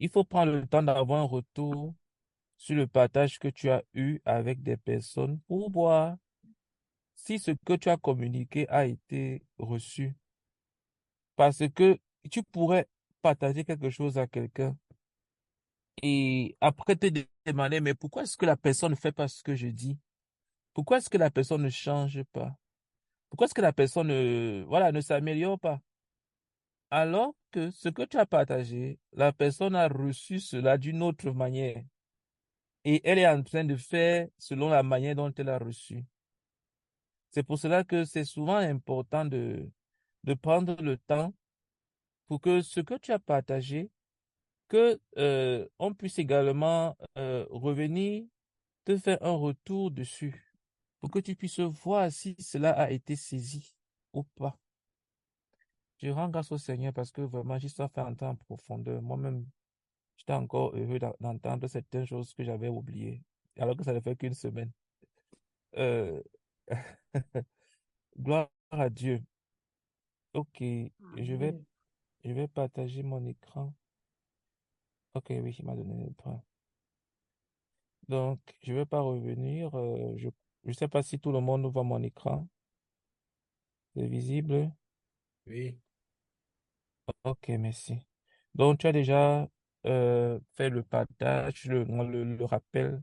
Il faut prendre le temps d'avoir un retour sur le partage que tu as eu avec des personnes pour voir si ce que tu as communiqué a été reçu. Parce que tu pourrais partager quelque chose à quelqu'un et après demander, mais pourquoi est-ce que la personne ne fait pas ce que je dis? Pourquoi est-ce que la personne ne change pas? Pourquoi est-ce que la personne ne s'améliore pas? Alors que ce que tu as partagé, la personne a reçu cela d'une autre manière et elle est en train de faire selon la manière dont elle a reçu. C'est pour cela que c'est souvent important de prendre le temps pour que ce que tu as partagé, que on puisse également revenir te faire un retour dessus pour que tu puisses voir si cela a été saisi ou pas. Je rends grâce au Seigneur parce que vraiment, j'ai ça fait entrer en profondeur. Moi-même, j'étais encore heureux d'entendre certaines choses que j'avais oubliées, alors que ça ne fait qu'une semaine. Euh, Gloire à Dieu. Ok, je vais, Amen. je vais partager mon écran. Ok, oui, il m'a donné le point. Donc, je vais pas revenir. Je sais pas si tout le monde voit mon écran. C'est visible. Oui. Ok, merci. Donc, tu as déjà fait le partage, le rappel.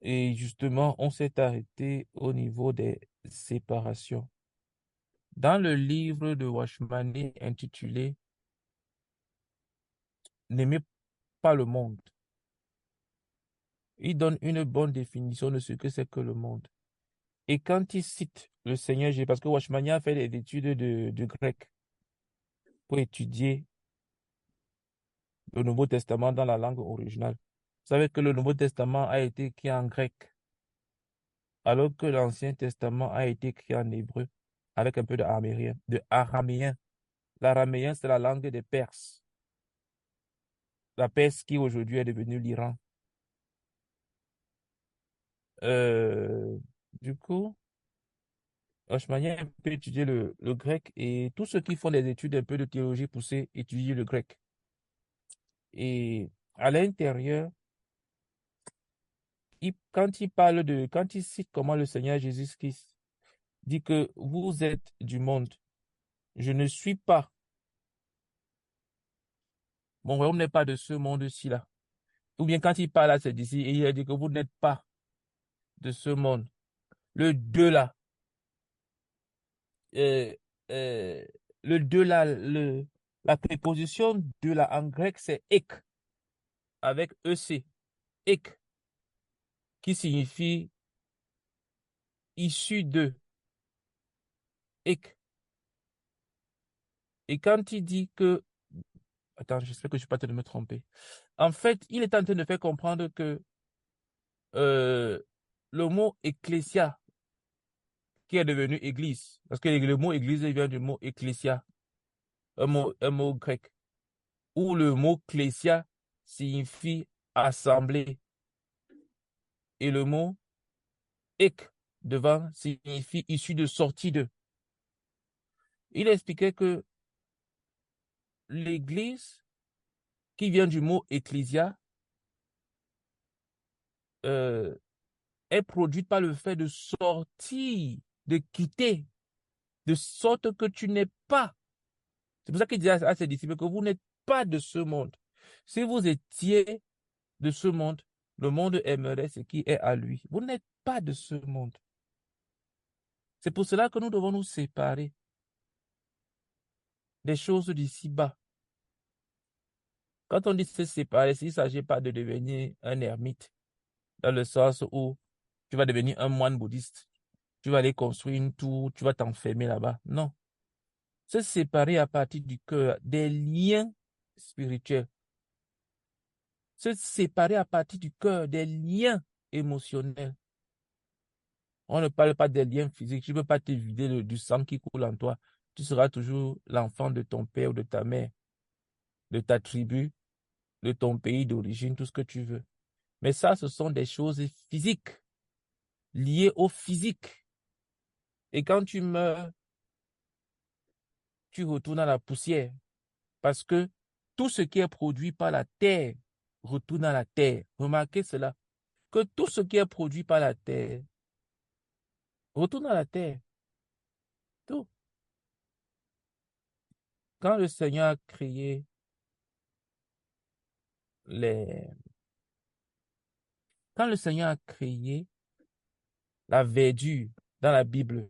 Et justement, on s'est arrêté au niveau des séparations. Dans le livre de Washmani intitulé N'aimez pas le monde, il donne une bonne définition de ce que c'est que le monde. Et quand il cite le Seigneur Jésus, parce que Washmani a fait des études de grec pour étudier le Nouveau Testament dans la langue originale. Vous savez que le Nouveau Testament a été écrit en grec, alors que l'Ancien Testament a été écrit en hébreu, avec un peu de araméen. L'araméen, c'est la langue des Perses. La Perse qui aujourd'hui est devenue l'Iran. Du coup, Oshmania peut étudier le grec et tous ceux qui font des études un peu de théologie poussée étudient le grec. Et à l'intérieur, quand il cite comment le Seigneur Jésus-Christ dit que vous êtes du monde, je ne suis pas, mon royaume n'est pas de ce monde-ci là. Ou bien quand il parle à ses disciples, il a dit que vous n'êtes pas de ce monde. Le deux là, euh, euh, le deux là, la préposition de là en grec, c'est ek, avec EC, ek, qui signifie issu de, ek. Et quand il dit que, attends, j'espère que je ne suis pas en train de me tromper. En fait, il est en train de faire comprendre que euh, le mot ecclésia, qui est devenu église, parce que le mot église vient du mot ecclésia, un mot grec, où le mot clésia signifie assemblée, et le mot ek devant signifie issu de sortie de. Il expliquait que l'église, qui vient du mot ecclésia, euh, est produite par le fait de sortir, de quitter, de sorte que tu n'es pas. C'est pour ça qu'il disait à ses disciples que vous n'êtes pas de ce monde. Si vous étiez de ce monde, le monde aimerait ce qui est à lui. Vous n'êtes pas de ce monde. C'est pour cela que nous devons nous séparer des choses d'ici-bas. Quand on dit se séparer, il ne s'agit pas de devenir un ermite, dans le sens où tu vas devenir un moine bouddhiste. Tu vas aller construire une tour, tu vas t'enfermer là-bas. Non. Se séparer à partir du cœur, des liens spirituels. Se séparer à partir du cœur, des liens émotionnels. On ne parle pas des liens physiques. Tu ne peux pas te vider du sang qui coule en toi. Tu seras toujours l'enfant de ton père ou de ta mère, de ta tribu, de ton pays d'origine, tout ce que tu veux. Mais ça, ce sont des choses physiques, liées au physique. Et quand tu meurs, tu retournes à la poussière. Parce que tout ce qui est produit par la terre retourne à la terre. Remarquez cela. Que tout ce qui est produit par la terre retourne à la terre. Tout. Quand le Seigneur a créé les... Quand le Seigneur a créé la verdure dans la Bible,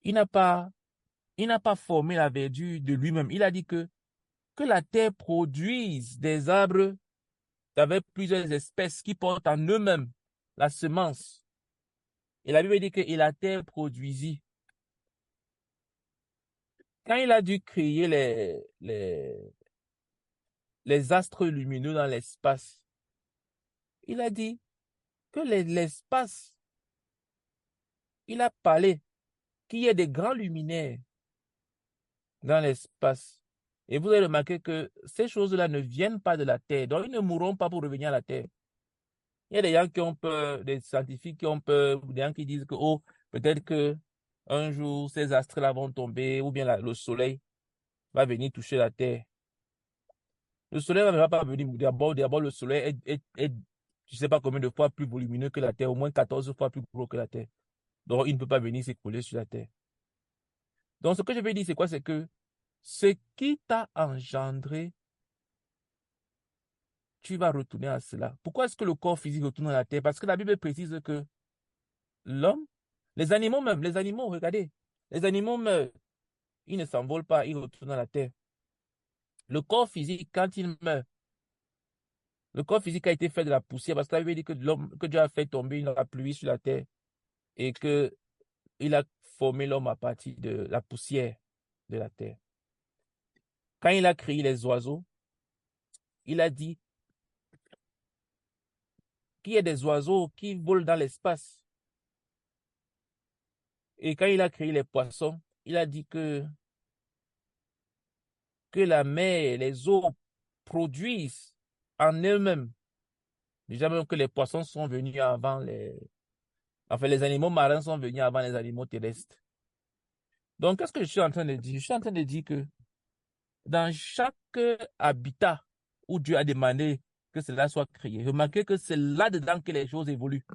il n'a pas, il n'a pas formé la verdure de lui-même. Il a dit que la terre produise des arbres avec plusieurs espèces qui portent en eux-mêmes la semence. Et la Bible dit que et la terre produisit. Quand il a dû créer les astres lumineux dans l'espace, il a dit que l'espace, il a parlé qu'il y ait des grands luminaires dans l'espace. Et vous avez remarqué que ces choses-là ne viennent pas de la Terre, donc ils ne mourront pas pour revenir à la Terre. Il y a des gens qui ont peur, des scientifiques qui ont peur, des gens qui disent que, oh, peut-être que un jour, ces astres-là vont tomber, ou bien le soleil va venir toucher la Terre. Le soleil ne va pas venir. D'abord, le soleil est, je ne sais pas combien de fois plus volumineux que la Terre, au moins 14 fois plus gros que la Terre. Donc, il ne peut pas venir s'écrouler sur la Terre. Donc, ce que je veux dire, c'est quoi? C'est que ce qui t'a engendré, tu vas retourner à cela. Pourquoi est-ce que le corps physique retourne à la Terre? Parce que la Bible précise que l'homme, les animaux même, les animaux, regardez, les animaux meurent, ils ne s'envolent pas, ils retournent à la Terre. Le corps physique, quand il meurt, le corps physique a été fait de la poussière parce que la Bible dit que l'homme, que Dieu a fait tomber la pluie sur la terre et que il a formé l'homme à partir de la poussière de la terre. Quand il a créé les oiseaux, il a dit qu'il y a des oiseaux qui volent dans l'espace. Et quand il a créé les poissons, il a dit que la mer, les eaux produisent en eux-mêmes. Déjà même que les poissons sont venus avant enfin, les animaux marins sont venus avant les animaux terrestres. Donc, qu'est-ce que je suis en train de dire? Je suis en train de dire que dans chaque habitat où Dieu a demandé que cela soit créé, remarquez que c'est là-dedans que les choses évoluent,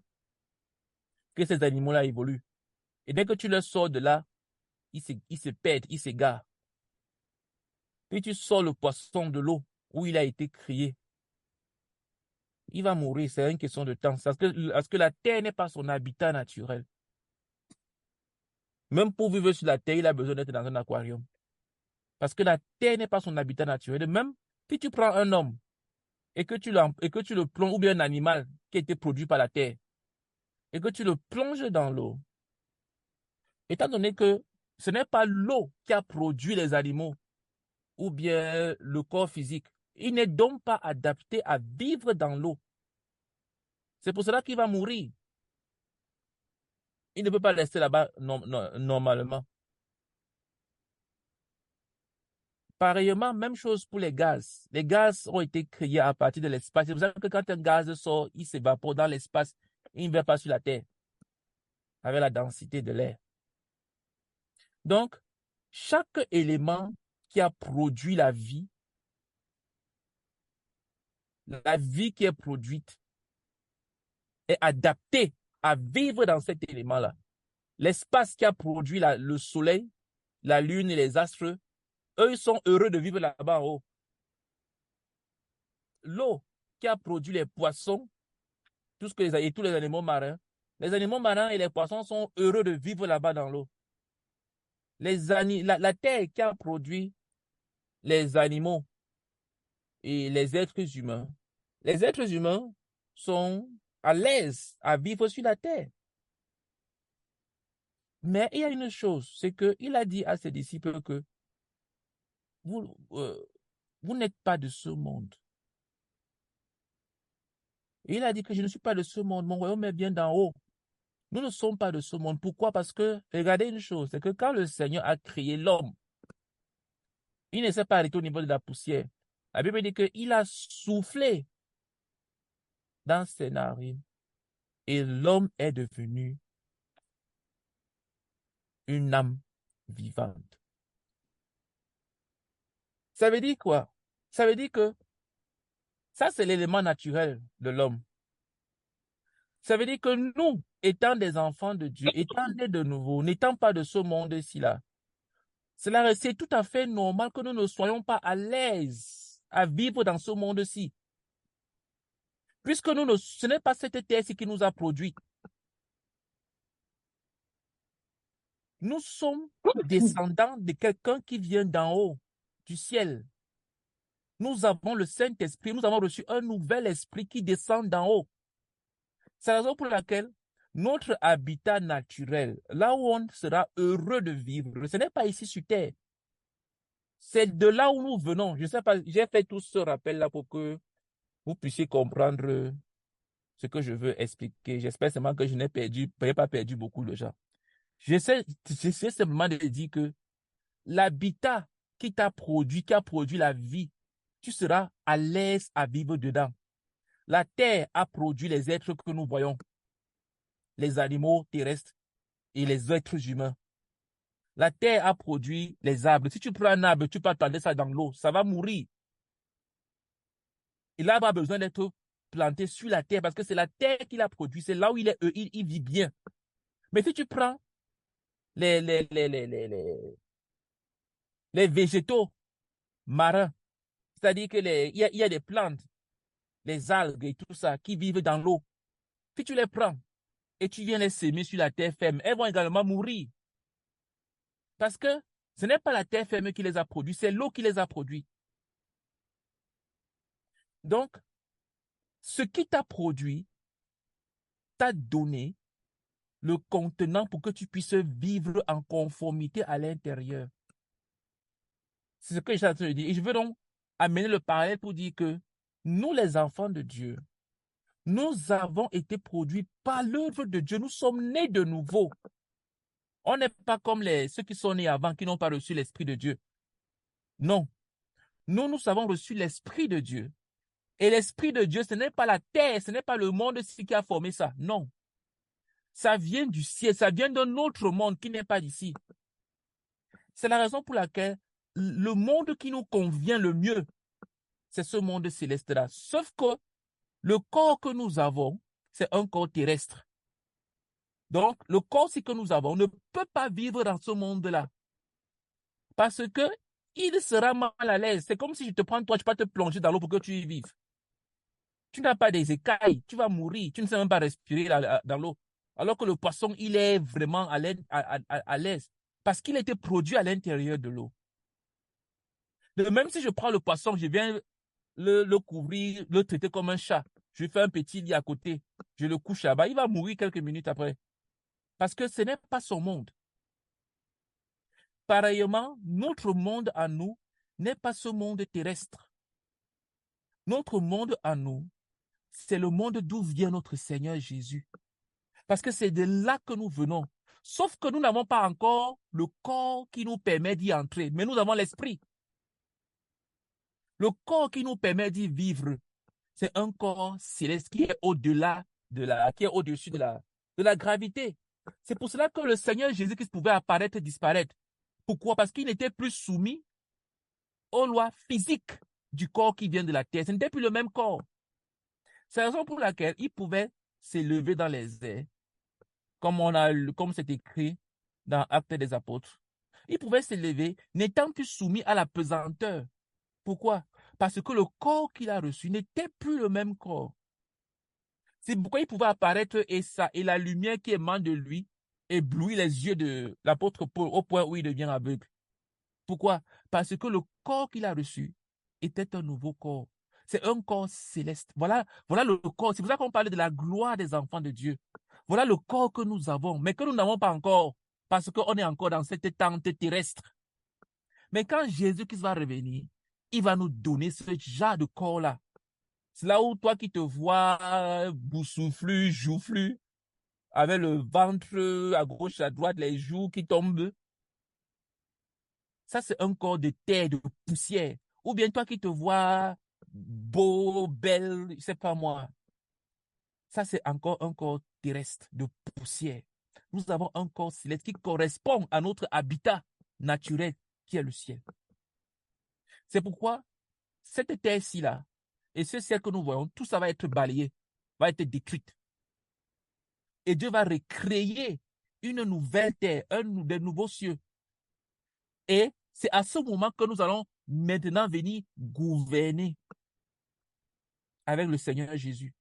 que ces animaux-là évoluent. Et dès que tu leur sors de là, ils se perdent, ils s'égarent. Puis tu sors le poisson de l'eau où il a été créé. Il va mourir, c'est une question de temps. Parce que la terre n'est pas son habitat naturel. Même pour vivre sur la terre, il a besoin d'être dans un aquarium. Parce que la terre n'est pas son habitat naturel. Et même si tu prends un homme et que tu le plonges, ou bien un animal qui a été produit par la terre, et que tu le plonges dans l'eau, étant donné que ce n'est pas l'eau qui a produit les animaux, ou bien le corps physique, il n'est donc pas adapté à vivre dans l'eau. C'est pour cela qu'il va mourir. Il ne peut pas rester là-bas normalement. Pareillement, même chose pour les gaz. Les gaz ont été créés à partir de l'espace. C'est pour ça que quand un gaz sort, il s'évapore dans l'espace. Il ne va pas sur la Terre avec la densité de l'air. Donc, chaque élément qui a produit la vie qui est produite est adaptée à vivre dans cet élément-là. L'espace qui a produit le soleil, la lune et les astres, eux, ils sont heureux de vivre là-bas en haut. L'eau qui a produit les poissons, et tous les animaux marins et les poissons sont heureux de vivre là-bas dans l'eau. La terre qui a produit les animaux et les êtres humains. Les êtres humains sont à l'aise à vivre sur la terre. Mais il y a une chose, c'est qu'il a dit à ses disciples que vous, vous n'êtes pas de ce monde. Et il a dit que je ne suis pas de ce monde, mon royaume est bien d'en haut. Nous ne sommes pas de ce monde. Pourquoi? Parce que, regardez une chose, c'est que quand le Seigneur a créé l'homme, il ne s'est pas arrêté au niveau de la poussière. La Bible dit qu'il a soufflé dans ses narines et l'homme est devenu une âme vivante. Ça veut dire quoi? Ça veut dire que ça, c'est l'élément naturel de l'homme. Ça veut dire que nous, étant des enfants de Dieu, étant nés de nouveau, n'étant pas de ce monde-ci là, c'est tout à fait normal que nous ne soyons pas à l'aise à vivre dans ce monde-ci. Puisque ce n'est pas cette terre-ci qui nous a produit. Nous sommes descendants de quelqu'un qui vient d'en haut, du ciel. Nous avons le Saint-Esprit, nous avons reçu un nouvel esprit qui descend d'en haut. C'est la raison pour laquelle notre habitat naturel, là où on sera heureux de vivre, ce n'est pas ici sur terre. C'est de là où nous venons. Je ne sais pas, j'ai fait tout ce rappel-là pour que vous puissiez comprendre ce que je veux expliquer. J'espère seulement que je n'ai pas perdu beaucoup de gens. J'essaie simplement de dire que l'habitat qui t'a produit, qui a produit la vie, tu seras à l'aise à vivre dedans. La terre a produit les êtres que nous voyons, les animaux terrestres et les êtres humains. La terre a produit les arbres. Si tu prends un arbre, tu peux attendre ça dans l'eau, ça va mourir. Il n'a pas besoin d'être planté sur la terre parce que c'est la terre qui l'a produit, c'est là où il vit bien. Mais si tu prends les, les, les, les, les, les, les végétaux marins, c'est-à-dire que il y a des plantes, les algues et tout ça qui vivent dans l'eau. Si tu les prends et tu viens les semer sur la terre ferme, elles vont également mourir. Parce que ce n'est pas la terre ferme qui les a produits, c'est l'eau qui les a produits. Donc, ce qui t'a produit t'a donné le contenant pour que tu puisses vivre en conformité à l'intérieur. C'est ce que j'ai en train de dire. Et je veux donc amener le parallèle pour dire que nous, les enfants de Dieu, nous avons été produits par l'œuvre de Dieu. Nous sommes nés de nouveau. On n'est pas comme ceux qui sont nés avant, qui n'ont pas reçu l'Esprit de Dieu. Non. Nous avons reçu l'Esprit de Dieu. Et l'Esprit de Dieu, ce n'est pas la terre, ce n'est pas le monde qui a formé ça. Non. Ça vient du ciel, ça vient d'un autre monde qui n'est pas d'ici. C'est la raison pour laquelle le monde qui nous convient le mieux, c'est ce monde céleste-là. Sauf que le corps que nous avons, c'est un corps terrestre. Donc, le corps que nous avons ne peut pas vivre dans ce monde-là. Parce que il sera mal à l'aise. C'est comme si je te prends, toi, tu peux te plonger dans l'eau pour que tu y vives. Tu n'as pas des écailles, tu vas mourir, tu ne sais même pas respirer dans l'eau. Alors que le poisson, il est vraiment à l'aise parce qu'il a été produit à l'intérieur de l'eau. Même si je prends le poisson, je viens le couvrir, le traiter comme un chat. Je fais un petit lit à côté, je le couche là-bas, il va mourir quelques minutes après. Parce que ce n'est pas son monde. Pareillement, notre monde à nous n'est pas ce monde terrestre. Notre monde à nous, c'est le monde d'où vient notre Seigneur Jésus. Parce que c'est de là que nous venons. Sauf que nous n'avons pas encore le corps qui nous permet d'y entrer, mais nous avons l'esprit. Le corps qui nous permet d'y vivre, c'est un corps céleste qui est au-delà qui est au-dessus de la gravité. C'est pour cela que le Seigneur Jésus-Christ pouvait apparaître et disparaître. Pourquoi? Parce qu'il n'était plus soumis aux lois physiques du corps qui vient de la terre. Ce n'était plus le même corps. C'est la raison pour laquelle il pouvait s'élever dans les airs, comme c'est écrit dans Actes des Apôtres. Il pouvait s'élever, n'étant plus soumis à la pesanteur. Pourquoi? Parce que le corps qu'il a reçu n'était plus le même corps. C'est pourquoi il pouvait apparaître et la lumière qui émane de lui éblouit les yeux de l'apôtre Paul au point où il devient aveugle. Pourquoi? Parce que le corps qu'il a reçu était un nouveau corps. C'est un corps céleste. Voilà le corps. C'est pour ça qu'on parle de la gloire des enfants de Dieu. Voilà le corps que nous avons, mais que nous n'avons pas encore, parce qu'on est encore dans cette tente terrestre. Mais quand Jésus-Christ va revenir, il va nous donner ce genre de corps-là. C'est là où toi qui te vois boussouflu, joufflu, avec le ventre à gauche, à droite, les joues qui tombent. Ça, c'est un corps de terre, de poussière. Ou bien toi qui te vois beau, belle, je sais pas moi. Ça, c'est encore un corps terrestre, de poussière. Nous avons un corps céleste qui correspond à notre habitat naturel, qui est le ciel. C'est pourquoi cette terre-ci là, et ce ciel que nous voyons, tout ça va être balayé, va être détruite. Et Dieu va recréer une nouvelle terre, des nouveaux cieux. Et c'est à ce moment que nous allons maintenant venir gouverner avec le Seigneur Jésus.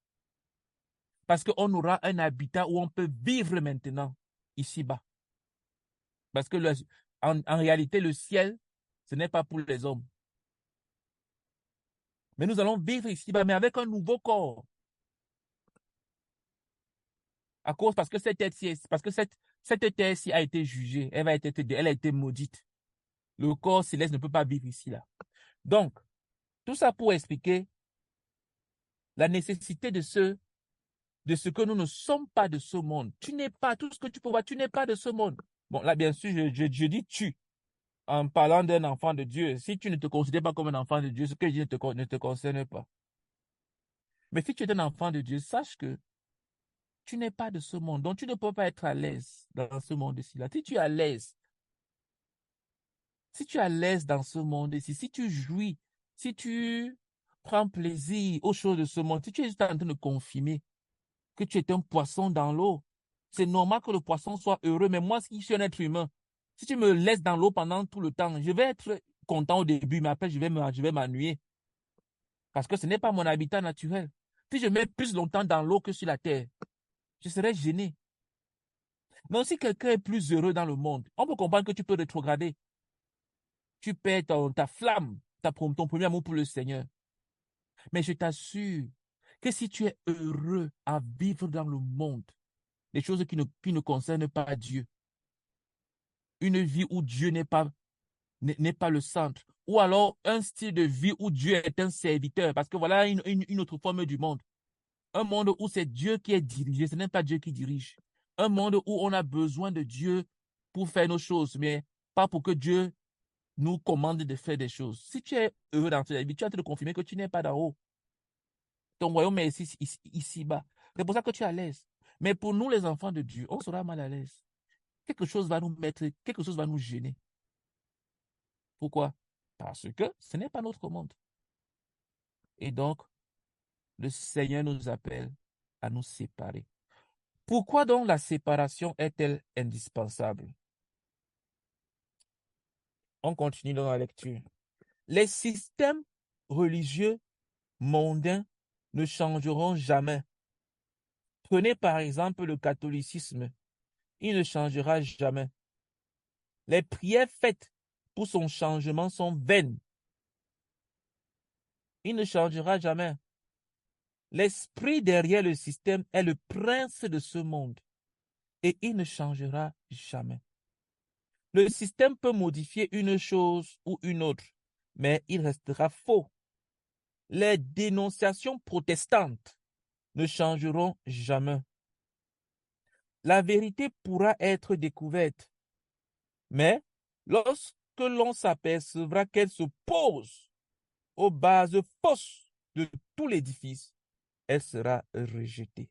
Parce qu'on aura un habitat où on peut vivre maintenant, ici-bas. Parce que en réalité, le ciel, ce n'est pas pour les hommes. Mais nous allons vivre ici-bas, mais avec un nouveau corps. Parce que cette terre-ci a été jugée, elle a été maudite. Le corps céleste ne peut pas vivre ici, là. Donc, tout ça pour expliquer la nécessité de ce que nous ne sommes pas de ce monde. Tu n'es pas, tout ce que tu peux voir, tu n'es pas de ce monde. Bon, là, bien sûr, je dis tu, en parlant d'un enfant de Dieu. Si tu ne te considères pas comme un enfant de Dieu, ce que je dis ne te concerne pas. Mais si tu es un enfant de Dieu, sache que tu n'es pas de ce monde. Donc, tu ne peux pas être à l'aise dans ce monde-ci. Là. Si tu es à l'aise, dans ce monde-ci, si tu jouis, si tu prends plaisir aux choses de ce monde, si tu es juste en train de confirmer que tu es un poisson dans l'eau, c'est normal que le poisson soit heureux. Mais moi, si je suis un être humain, si tu me laisses dans l'eau pendant tout le temps, je vais être content au début, mais après, je vais m'ennuyer. Parce que ce n'est pas mon habitat naturel. Si je mets plus longtemps dans l'eau que sur la terre, je serais gêné. Mais si quelqu'un est plus heureux dans le monde, on peut comprendre que tu peux rétrograder. Tu perds ta flamme, ton premier amour pour le Seigneur. Mais je t'assure que si tu es heureux à vivre dans le monde, les choses qui ne concernent pas Dieu, une vie où Dieu n'est pas le centre, ou alors un style de vie où Dieu est un serviteur, parce que voilà une autre forme du monde. Un monde où c'est Dieu qui est dirigé, ce n'est pas Dieu qui dirige. Un monde où on a besoin de Dieu pour faire nos choses, mais pas pour que Dieu nous commande de faire des choses. Si tu es heureux dans ta vie, tu as te confirmer que tu n'es pas d'en haut. Ton royaume est ici-bas. C'est pour ça que tu es à l'aise. Mais pour nous, les enfants de Dieu, on sera mal à l'aise. Quelque chose va nous gêner. Pourquoi? Parce que ce n'est pas notre monde. Et donc, le Seigneur nous appelle à nous séparer. Pourquoi donc la séparation est-elle indispensable? On continue dans la lecture. Les systèmes religieux mondains ne changeront jamais. Prenez par exemple le catholicisme. Il ne changera jamais. Les prières faites pour son changement sont vaines. Il ne changera jamais. L'esprit derrière le système est le prince de ce monde et il ne changera jamais. Le système peut modifier une chose ou une autre, mais il restera faux. Les dénonciations protestantes ne changeront jamais. La vérité pourra être découverte, mais lorsque l'on s'apercevra qu'elle se pose aux bases fausses de tout l'édifice, elle sera rejetée.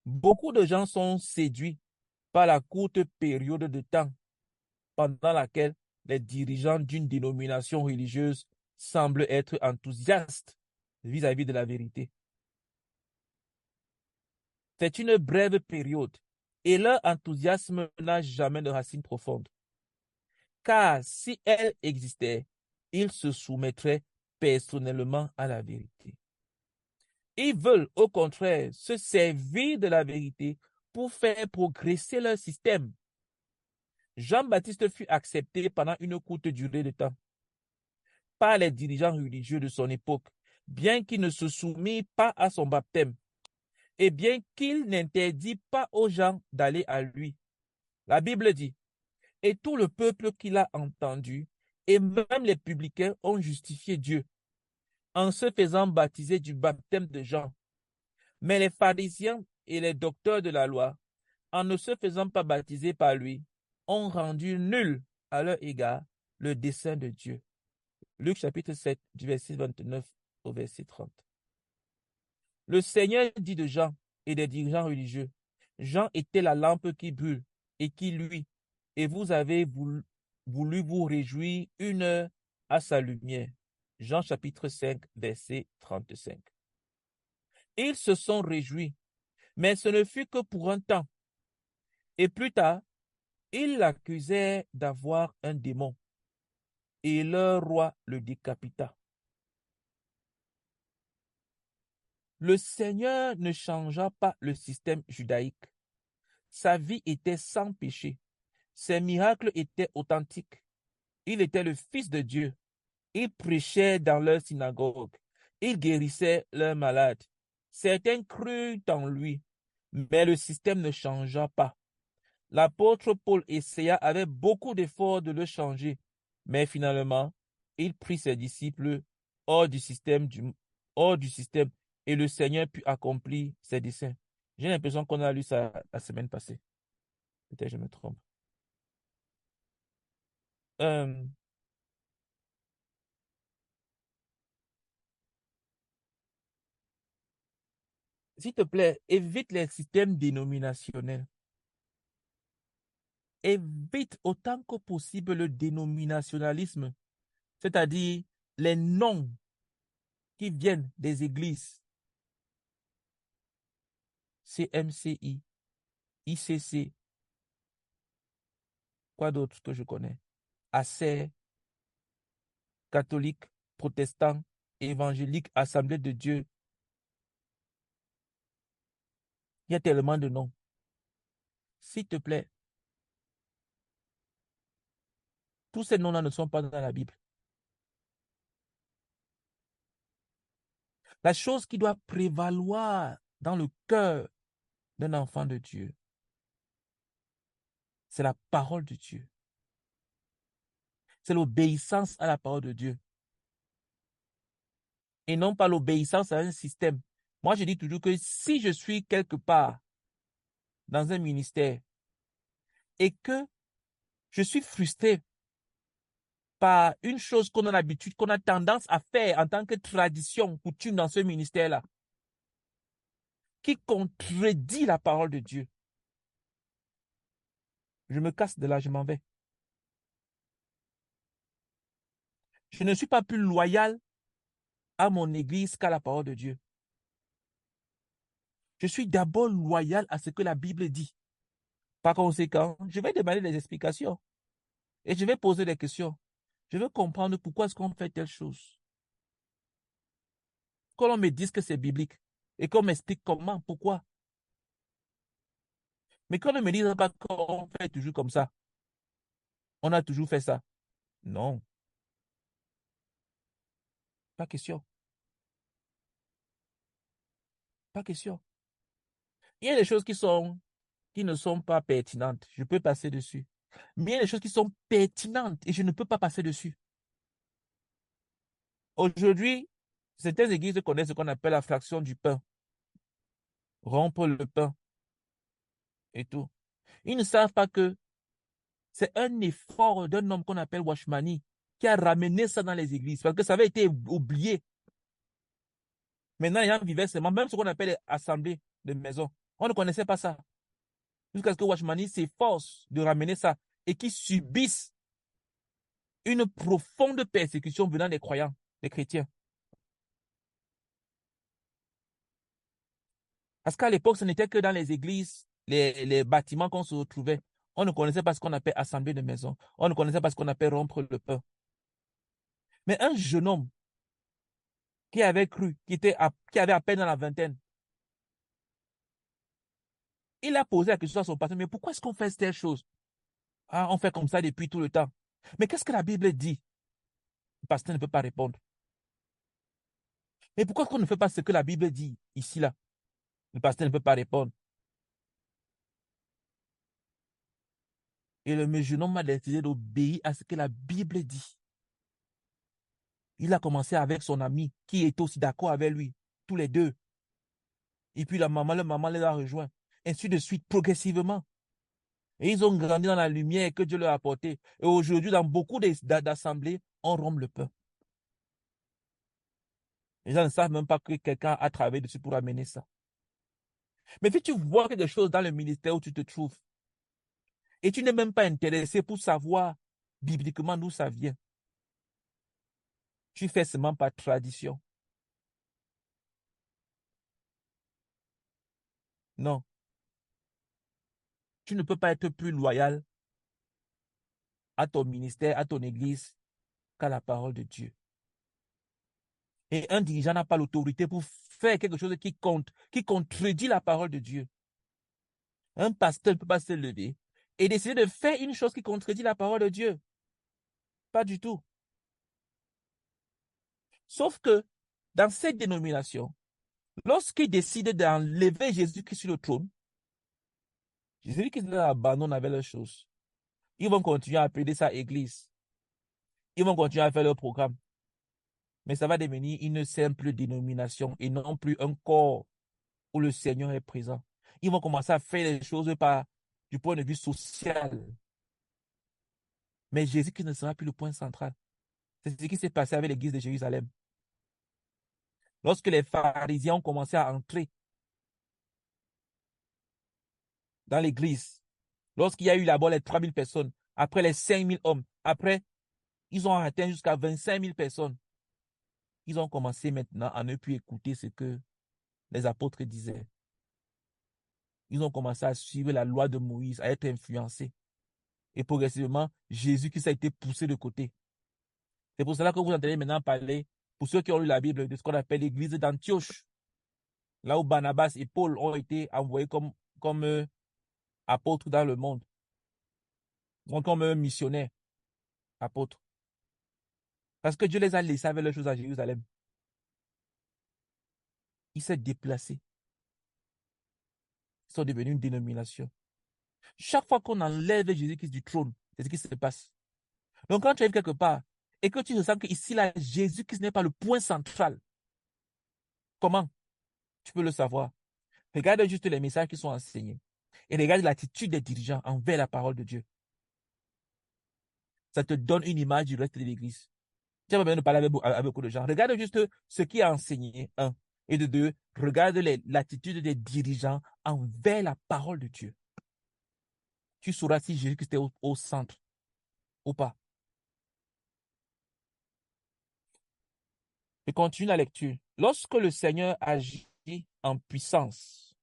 Beaucoup de gens sont séduits par la courte période de temps pendant laquelle les dirigeants d'une dénomination religieuse semblent être enthousiastes vis-à-vis de la vérité. C'est une brève période et leur enthousiasme n'a jamais de racine profonde. Car si elle existait, ils se soumettraient personnellement à la vérité. Ils veulent au contraire se servir de la vérité pour faire progresser leur système. Jean-Baptiste fut accepté pendant une courte durée de temps par les dirigeants religieux de son époque, bien qu'il ne se soumit pas à son baptême et bien qu'il n'interdit pas aux gens d'aller à lui. La Bible dit, « Et tout le peuple qui l'a entendu, et même les publicains ont justifié Dieu, en se faisant baptiser du baptême de Jean. Mais les pharisiens et les docteurs de la loi, en ne se faisant pas baptiser par lui, ont rendu nul à leur égard le dessein de Dieu. » Luc chapitre 7, du verset 29 au verset 30. Le Seigneur dit de Jean et des dirigeants religieux, Jean était la lampe qui brûle et qui luit, et vous avez voulu vous réjouir une heure à sa lumière. Jean chapitre 5, verset 35. Ils se sont réjouis, mais ce ne fut que pour un temps. Et plus tard, ils l'accusaient d'avoir un démon, et leur roi le décapita. Le Seigneur ne changea pas le système judaïque. Sa vie était sans péché. Ses miracles étaient authentiques. Il était le Fils de Dieu. Il prêchait dans leur synagogue. Il guérissait leurs malades. Certains crurent en lui, mais le système ne changea pas. L'apôtre Paul essaya avec beaucoup d'efforts de le changer, mais finalement, il prit ses disciples hors du système, hors du système, et le Seigneur put accomplir ses desseins. J'ai l'impression qu'on a lu ça la semaine passée. Peut-être que je me trompe. Euh, S'il te plaît, évite les systèmes dénominationnels. Évite autant que possible le dénominationalisme, c'est-à-dire les noms qui viennent des églises. CMCI, ICC, quoi d'autre que je connais? ACER, catholique, protestant, évangélique, Assemblée de Dieu. Il y a tellement de noms. S'il te plaît, tous ces noms-là ne sont pas dans la Bible. La chose qui doit prévaloir dans le cœur d'un enfant de Dieu, c'est la parole de Dieu. C'est l'obéissance à la parole de Dieu. Et non pas l'obéissance à un système. Moi, je dis toujours que si je suis quelque part dans un ministère et que je suis frustré par une chose qu'on a l'habitude, qu'on a tendance à faire en tant que tradition, coutume dans ce ministère-là, qui contredit la parole de Dieu, je me casse de là, je m'en vais. Je ne suis pas plus loyal à mon église qu'à la parole de Dieu. Je suis d'abord loyal à ce que la Bible dit. Par conséquent, je vais demander des explications et je vais poser des questions. Je veux comprendre pourquoi est-ce qu'on fait telle chose. Qu'on l'on me dise que c'est biblique et qu'on m'explique comment, pourquoi. Mais qu'on ne me dise pas qu'on fait toujours comme ça. On a toujours fait ça. Non, pas question. Pas question. Il y a des choses qui ne sont pas pertinentes. Je peux passer dessus. Mais il y a des choses qui sont pertinentes et je ne peux pas passer dessus. Aujourd'hui, certaines églises connaissent ce qu'on appelle la fraction du pain. Rompre le pain et tout. Ils ne savent pas que c'est un effort d'un homme qu'on appelle Washmani qui a ramené ça dans les églises parce que ça avait été oublié. Maintenant, les gens vivaient seulement, même ce qu'on appelle les assemblées de maisons. On ne connaissait pas ça. Jusqu'à ce que Washmani s'efforce de ramener ça et qu'ils subissent une profonde persécution venant des croyants, des chrétiens. Parce qu'à l'époque, ce n'était que dans les églises, les bâtiments qu'on se retrouvait. On ne connaissait pas ce qu'on appelle assemblée de maison. On ne connaissait pas ce qu'on appelle rompre le pain. Mais un jeune homme qui avait cru, qui avait à peine dans la vingtaine, il a posé la question à son pasteur, mais pourquoi est-ce qu'on fait telle chose? Ah, on fait comme ça depuis tout le temps. Mais qu'est-ce que la Bible dit? Le pasteur ne peut pas répondre. Mais pourquoi est-ce qu'on ne fait pas ce que la Bible dit ici, là? Le pasteur ne peut pas répondre. Et le jeune homme a décidé d'obéir à ce que la Bible dit. Il a commencé avec son ami qui était aussi d'accord avec lui, tous les deux. Et puis le maman les a rejoints. Ainsi de suite, progressivement. Et ils ont grandi dans la lumière que Dieu leur a apportée. Et aujourd'hui, dans beaucoup d'assemblées, on rompt le pain. Les gens ne savent même pas que quelqu'un a travaillé dessus pour amener ça. Mais si tu vois quelque chose dans le ministère où tu te trouves, et tu n'es même pas intéressé pour savoir bibliquement d'où ça vient, Tu fais seulement par tradition. Non, tu ne peux pas être plus loyal à ton ministère, à ton église, qu'à la parole de Dieu. Et un dirigeant n'a pas l'autorité pour faire quelque chose qui compte, qui contredit la parole de Dieu. Un pasteur ne peut pas se lever et décider de faire une chose qui contredit la parole de Dieu. Pas du tout. Sauf que dans cette dénomination, lorsqu'ils décident d'enlever Jésus-Christ sur le trône, Jésus-Christ abandonne avec leurs choses. Ils vont continuer à appeler ça église. Ils vont continuer à faire leur programme. Mais ça va devenir une simple dénomination et non plus un corps où le Seigneur est présent. Ils vont commencer à faire les choses du point de vue social. Mais Jésus-Christ ne sera plus le point central. C'est ce qui s'est passé avec l'église de Jérusalem. Lorsque les pharisiens ont commencé à entrer dans l'église, lorsqu'il y a eu là-bas les 3000 personnes, après les 5000 hommes, après, ils ont atteint jusqu'à 25 000 personnes. Ils ont commencé maintenant à ne plus écouter ce que les apôtres disaient. Ils ont commencé à suivre la loi de Moïse, à être influencés. Et progressivement, Jésus-Christ a été poussé de côté. C'est pour cela que vous entendez maintenant parler, pour ceux qui ont lu la Bible, de ce qu'on appelle l'église d'Antioche, là où Barnabas et Paul ont été envoyés comme apôtres dans le monde, donc comme missionnaires, apôtres. Parce que Dieu les a laissés avec leurs choses à Jérusalem. Ils s'est déplacés. Ils sont devenus une dénomination. Chaque fois qu'on enlève Jésus-Christ du trône, c'est ce qui se passe. Donc quand tu arrives quelque part et que tu ressens qu'ici, là, Jésus-Christ n'est pas le point central, comment tu peux le savoir? Regarde juste les messages qui sont enseignés et regarde l'attitude des dirigeants envers la parole de Dieu. Ça te donne une image du reste de l'Église. Tu as besoin de parler avec beaucoup de gens. Regarde juste ce qui est enseigné, un. Et de deux, regarde l'attitude des dirigeants envers la parole de Dieu. Tu sauras si Jésus-Christ est au centre ou pas. Je continue la lecture. Lorsque le Seigneur agit en puissance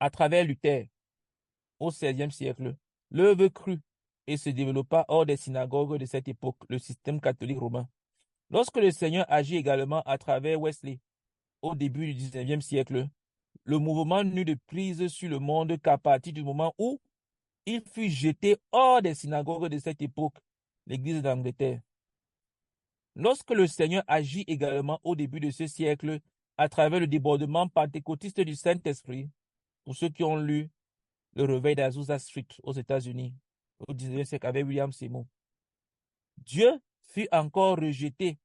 à travers Luther au XVIe siècle, l'œuvre crut et se développa hors des synagogues de cette époque, le système catholique romain. Lorsque le Seigneur agit également à travers Wesley au début du XIXe siècle, le mouvement n'eut de prise sur le monde qu'à partir du moment où il fut jeté hors des synagogues de cette époque, l'Église d'Angleterre. Lorsque le Seigneur agit également au début de ce siècle à travers le débordement pentecôtiste du Saint-Esprit, pour ceux qui ont lu Le réveil d'Azusa Street aux États-Unis au XIXe siècle avec William Seymour, Dieu fut encore rejeté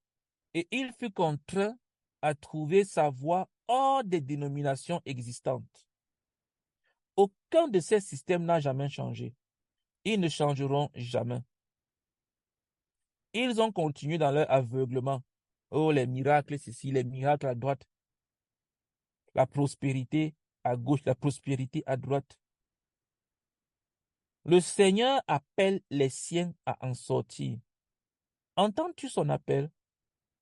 et il fut contraint à trouver sa voie hors des dénominations existantes. Aucun de ces systèmes n'a jamais changé. Ils ne changeront jamais. Ils ont continué dans leur aveuglement. Oh, les miracles ceci, les miracles à droite, la prospérité à gauche, la prospérité à droite. Le Seigneur appelle les siens à en sortir. Entends-tu son appel?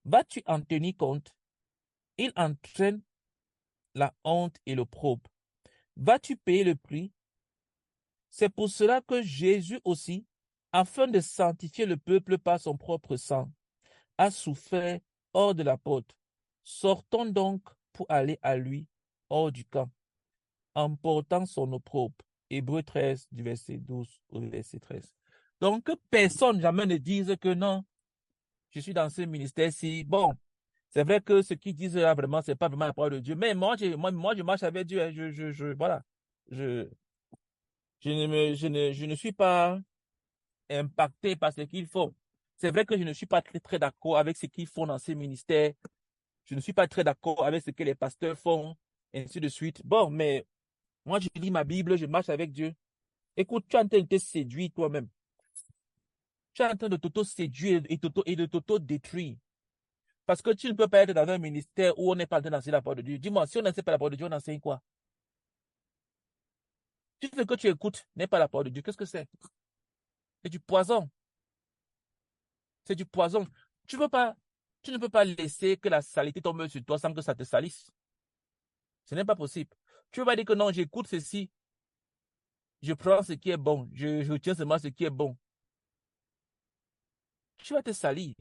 Vas-tu en tenir compte? Il entraîne la honte et l'opprobre. Vas-tu payer le prix? C'est pour cela que Jésus aussi, afin de sanctifier le peuple par son propre sang, a souffert hors de la porte. Sortons donc pour aller à lui hors du camp, en portant son opprobre. Hébreux 13, du verset 12 au verset 13. Donc, que personne jamais ne dise que non, je suis dans ce ministère-ci. Bon, c'est vrai que ce qu'ils disent là, vraiment, c'est pas vraiment la parole de Dieu. Mais moi, je marche avec Dieu. Hein. Voilà. Je, je ne suis pas impacté par ce qu'ils font. C'est vrai que je ne suis pas très, très d'accord avec ce qu'ils font dans ces ministères. Je ne suis pas très d'accord avec ce que les pasteurs font, et ainsi de suite. Bon, mais moi, je lis ma Bible, je marche avec Dieu. Écoute, tu es en train de te séduire toi-même. Tu es en train de t'auto-séduire et de t'auto-détruire. Parce que tu ne peux pas être dans un ministère où on n'est pas en train d'enseigner la parole de Dieu. Dis-moi, si on n'enseigne pas la parole de Dieu, on enseigne quoi? Tout ce que tu écoutes n'est pas la parole de Dieu. Qu'est-ce que c'est? C'est du poison. C'est du poison. Tu ne peux pas laisser que la saleté tombe sur toi sans que ça te salisse. Ce n'est pas possible. Tu ne peux pas dire que non, j'écoute ceci, je prends ce qui est bon, je retiens seulement ce qui est bon. Tu vas te salir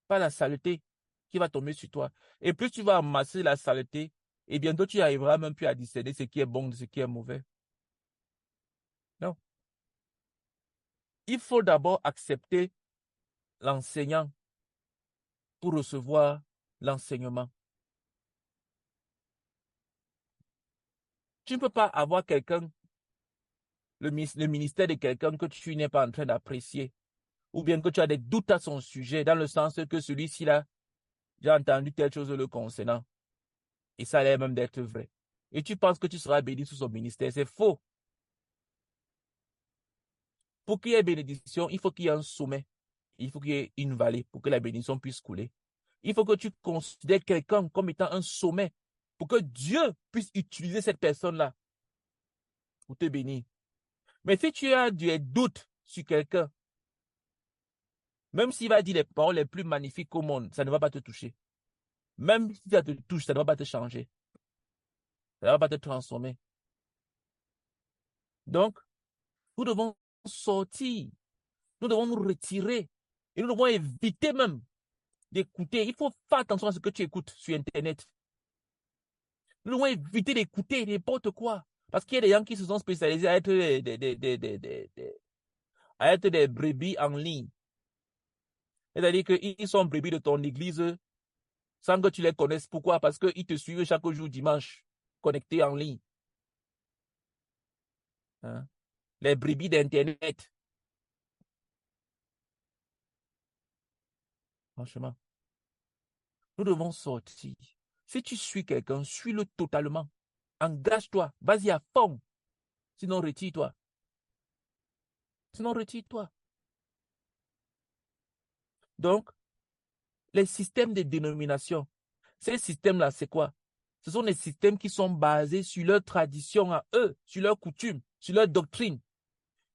par la saleté qui va tomber sur toi. Et plus tu vas amasser la saleté, et bientôt tu arriveras même plus à discerner ce qui est bon de ce qui est mauvais. Non. Il faut d'abord accepter l'enseignant pour recevoir l'enseignement. Tu ne peux pas avoir quelqu'un, le ministère de quelqu'un que tu n'es pas en train d'apprécier, ou bien que tu as des doutes à son sujet, dans le sens que celui-ci là, j'ai entendu telle chose le concernant, et ça a l'air même d'être vrai. Et tu penses que tu seras béni sous son ministère, c'est faux. Pour qu'il y ait bénédiction, il faut qu'il y ait un sommet, il faut qu'il y ait une vallée pour que la bénédiction puisse couler. Il faut que tu considères quelqu'un comme étant un sommet pour que Dieu puisse utiliser cette personne-là pour te bénir. Mais si tu as des doutes sur quelqu'un, même s'il va dire les paroles les plus magnifiques au monde, ça ne va pas te toucher. Même si ça te touche, ça ne va pas te changer. Ça ne va pas te transformer. Donc, nous devons sortir. Nous devons nous retirer. Et nous devons éviter même d'écouter. Il faut faire attention à ce que tu écoutes sur Internet. Nous devons éviter d'écouter n'importe quoi. Parce qu'il y a des gens qui se sont spécialisés à être à être des brebis en ligne. C'est-à-dire qu'ils sont brebis de ton église sans que tu les connaisses. Pourquoi? Parce qu'ils te suivent chaque jour dimanche, connectés en ligne. Hein? Les brebis d'Internet. Franchement, nous devons sortir. Si tu suis quelqu'un, suis-le totalement. Engage-toi. Vas-y à fond. Sinon, retire-toi. Sinon, retire-toi. Donc, les systèmes de dénomination, ces systèmes-là, c'est quoi? Ce sont des systèmes qui sont basés sur leur tradition à eux, sur leurs coutumes, sur leur doctrine,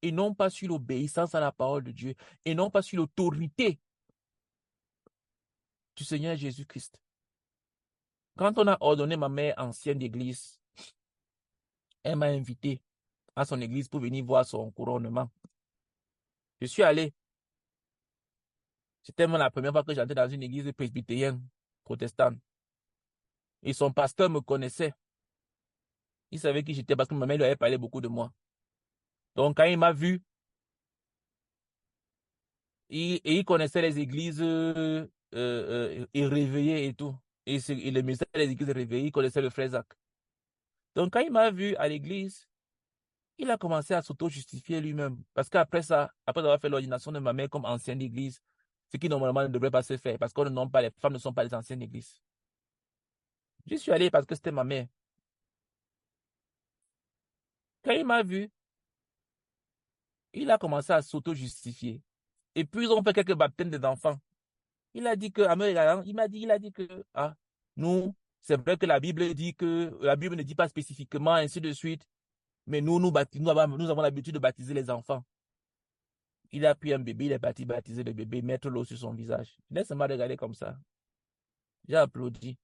et non pas sur l'obéissance à la parole de Dieu, et non pas sur l'autorité du Seigneur Jésus-Christ. Quand on a ordonné ma mère ancienne d'église, elle m'a invité à son église pour venir voir son couronnement. Je suis allé. C'était même la première fois que j'entrais dans une église presbytérienne protestante. Et son pasteur me connaissait. Il savait qui j'étais parce que ma mère lui avait parlé beaucoup de moi. Donc, quand il m'a vu, il connaissait les églises réveillées et tout. Et le ministère des églises réveillées, il connaissait le frère Zach. Donc, quand il m'a vu à l'église, il a commencé à s'auto-justifier lui-même. Parce qu'après ça, après avoir fait l'ordination de ma mère comme ancienne d'église, ce qui normalement ne devrait pas se faire, parce que les femmes ne sont pas les anciennes d'église. J'y suis allé parce que c'était ma mère. Quand il m'a vu, il a commencé à s'auto-justifier. Et puis, ils ont fait quelques baptêmes d'enfants. Il a dit que, en me regardant, il a dit que, ah, nous, c'est vrai que la Bible ne dit pas spécifiquement, ainsi de suite, mais nous avons l'habitude de baptiser les enfants. Il a pris un bébé, il est parti baptiser le bébé, mettre l'eau sur son visage. Laisse-moi regarder comme ça. J'ai applaudi.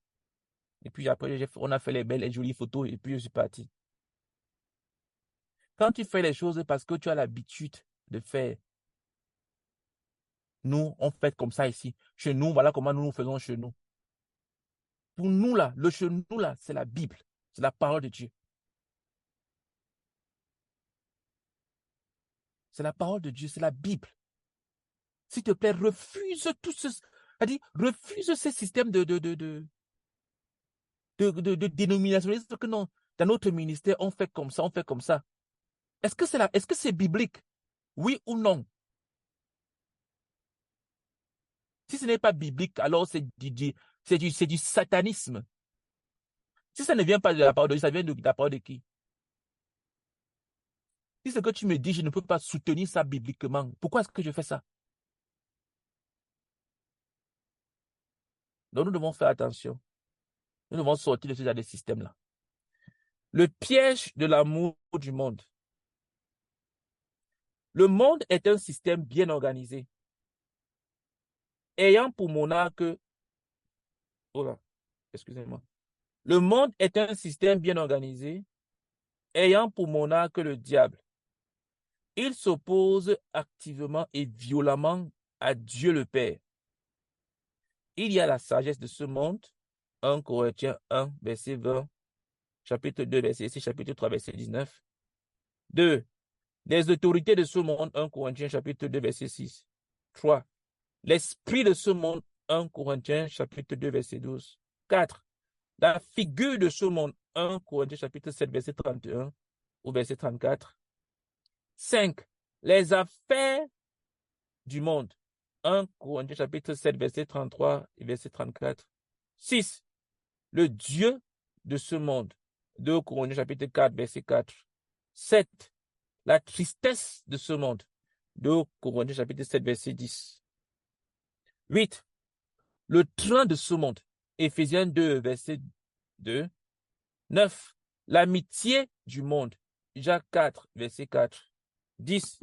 Et puis après, on a fait les belles et jolies photos et puis je suis parti. Quand tu fais les choses parce que tu as l'habitude de faire, nous, on fait comme ça ici. Chez nous, voilà comment nous faisons chez nous. Pour nous, là, le chez nous, là, c'est la Bible. C'est la parole de Dieu. C'est la parole de Dieu, c'est la Bible. S'il te plaît, refuse tout ce, c'est-à-dire, refuse ce système de dénominationnalisme que non, dans notre ministère, on fait comme ça, on fait comme ça. Est-ce que c'est biblique? Oui ou non? Si ce n'est pas biblique, alors c'est du satanisme. Si ça ne vient pas de la parole de Dieu, ça vient de la parole de qui? Si ce que tu me dis, je ne peux pas soutenir ça bibliquement, pourquoi est-ce que je fais ça? Donc nous devons faire attention. Nous devons sortir de ce genre de système-là. Le piège de l'amour du monde. Le monde est un système bien organisé. ayant pour monarque, oh là, excusez-moi, le monde est un système bien organisé, ayant pour monarque le diable. Il s'oppose activement et violemment à Dieu le Père. Il y a la sagesse de ce monde, 1 Corinthiens 1, verset 20, chapitre 2, verset 6, chapitre 3, verset 19. 2. Les autorités de ce monde, 1 Corinthiens chapitre 2, verset 6. 3. L'esprit de ce monde, 1 Corinthiens chapitre 2, verset 12. 4. La figure de ce monde, 1 Corinthiens chapitre 7, verset 31 ou verset 34. 5. Les affaires du monde, 1 Corinthiens chapitre 7, verset 33 et verset 34. 6. Le Dieu de ce monde, 2 Corinthiens chapitre 4, verset 4. 7. La tristesse de ce monde, 2 Corinthiens chapitre 7, verset 10. 8. Le train de ce monde, Éphésiens 2, verset 2. 9. L'amitié du monde, Jacques 4, verset 4. 10.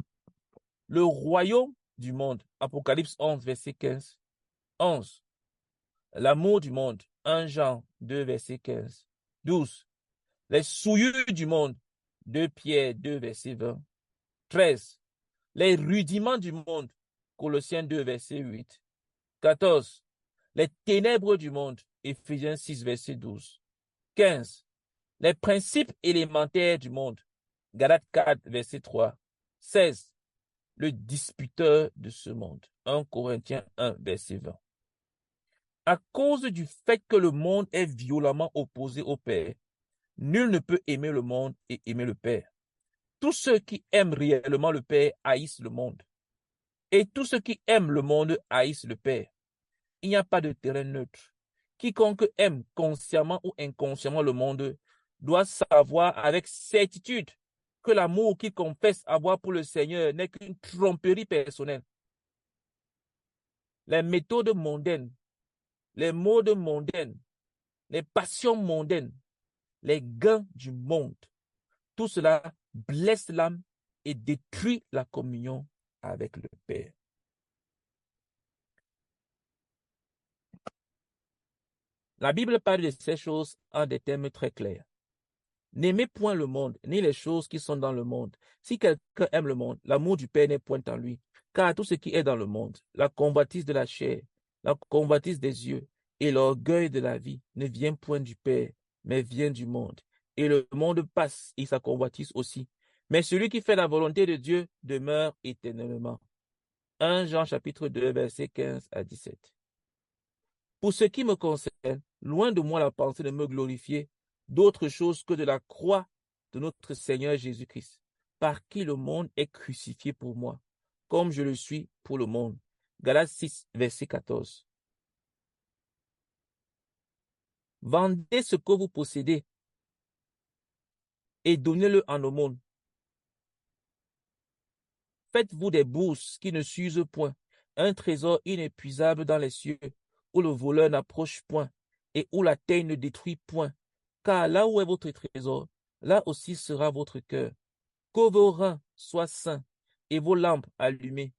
Le royaume du monde, Apocalypse 11, verset 15. 11. L'amour du monde, 1 Jean 2, verset 15. 12. Les souillures du monde, 2 Pierre 2, verset 20. 13. Les rudiments du monde, Colossiens 2, verset 8. 14. Les ténèbres du monde, Éphésiens 6, verset 12. 15. Les principes élémentaires du monde, Galates 4, verset 3. 16. Le disputeur de ce monde, 1 Corinthiens 1, verset 20. À cause du fait que le monde est violemment opposé au Père, nul ne peut aimer le monde et aimer le Père. Tous ceux qui aiment réellement le Père haïssent le monde. Et tous ceux qui aiment le monde haïssent le Père. Il n'y a pas de terrain neutre. Quiconque aime consciemment ou inconsciemment le monde doit savoir avec certitude que l'amour qu'il confesse avoir pour le Seigneur n'est qu'une tromperie personnelle. Les méthodes mondaines, les modes mondains, les passions mondaines, les gains du monde, tout cela blesse l'âme et détruit la communion avec le Père. La Bible parle de ces choses en des termes très clairs. N'aimez point le monde, ni les choses qui sont dans le monde. Si quelqu'un aime le monde, l'amour du Père n'est point en lui. Car tout ce qui est dans le monde, la convoitise de la chair, la convoitise des yeux et l'orgueil de la vie ne vient point du Père, mais vient du monde. Et le monde passe et sa convoitise aussi. Mais celui qui fait la volonté de Dieu demeure éternellement. 1 Jean chapitre 2, versets 15 à 17. Pour ce qui me concerne, loin de moi la pensée de me glorifier d'autre chose que de la croix de notre Seigneur Jésus-Christ, par qui le monde est crucifié pour moi, comme je le suis pour le monde. Galates 6, verset 14. Vendez ce que vous possédez et donnez-le en aumône. Faites-vous des bourses qui ne s'usent point, un trésor inépuisable dans les cieux, où le voleur n'approche point et où la terre ne détruit point. Car là où est votre trésor, là aussi sera votre cœur. Que vos reins soient sains et vos lampes allumées.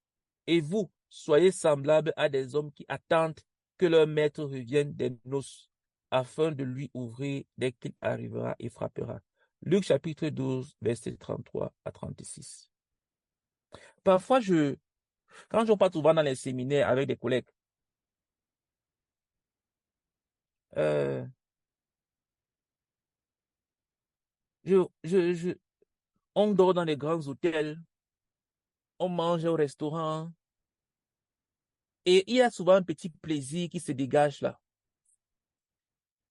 Et vous, soyez semblables à des hommes qui attendent que leur maître revienne des noces, afin de lui ouvrir dès qu'il arrivera et frappera. Luc chapitre 12, versets 33 à 36. Parfois, quand je passe souvent dans les séminaires avec des collègues, euh, je, je, je, on dort dans les grands hôtels, on mange au restaurant, et il y a souvent un petit plaisir qui se dégage là.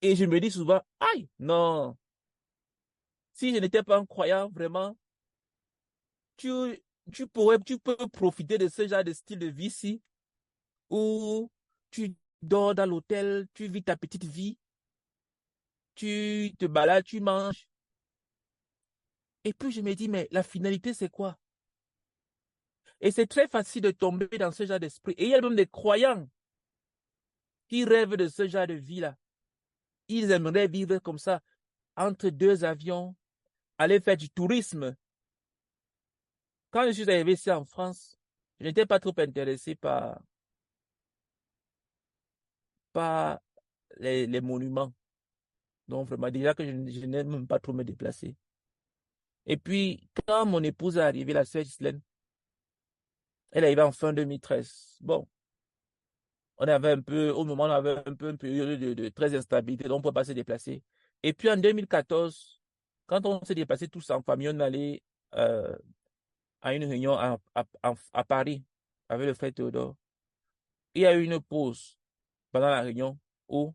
Et je me dis souvent, aïe, non, si je n'étais pas un croyant, vraiment, tu, tu peux profiter de ce genre de style de vie-ci, où tu dors dans l'hôtel, tu vis ta petite vie, tu te balades, tu manges. Et puis je me dis, mais la finalité, c'est quoi? Et c'est très facile de tomber dans ce genre d'esprit. Et il y a même des croyants qui rêvent de ce genre de vie-là. Ils aimeraient vivre comme ça, entre deux avions, aller faire du tourisme. Quand je suis arrivé ici en France, je n'étais pas trop intéressé par pas les monuments. Donc, vraiment, déjà que je n'aime même pas trop me déplacer. Et puis, quand mon épouse est arrivée, la sœur Ghislaine, elle est arrivée en fin 2013. Bon, on avait un peu, au moment, on avait un peu une période de très instabilité, donc on ne pouvait pas se déplacer. Et puis en 2014, quand on s'est déplacé tous en famille, on allait euh, à une réunion à Paris avec le frère Théodore. Il y a eu une pause pendant la réunion où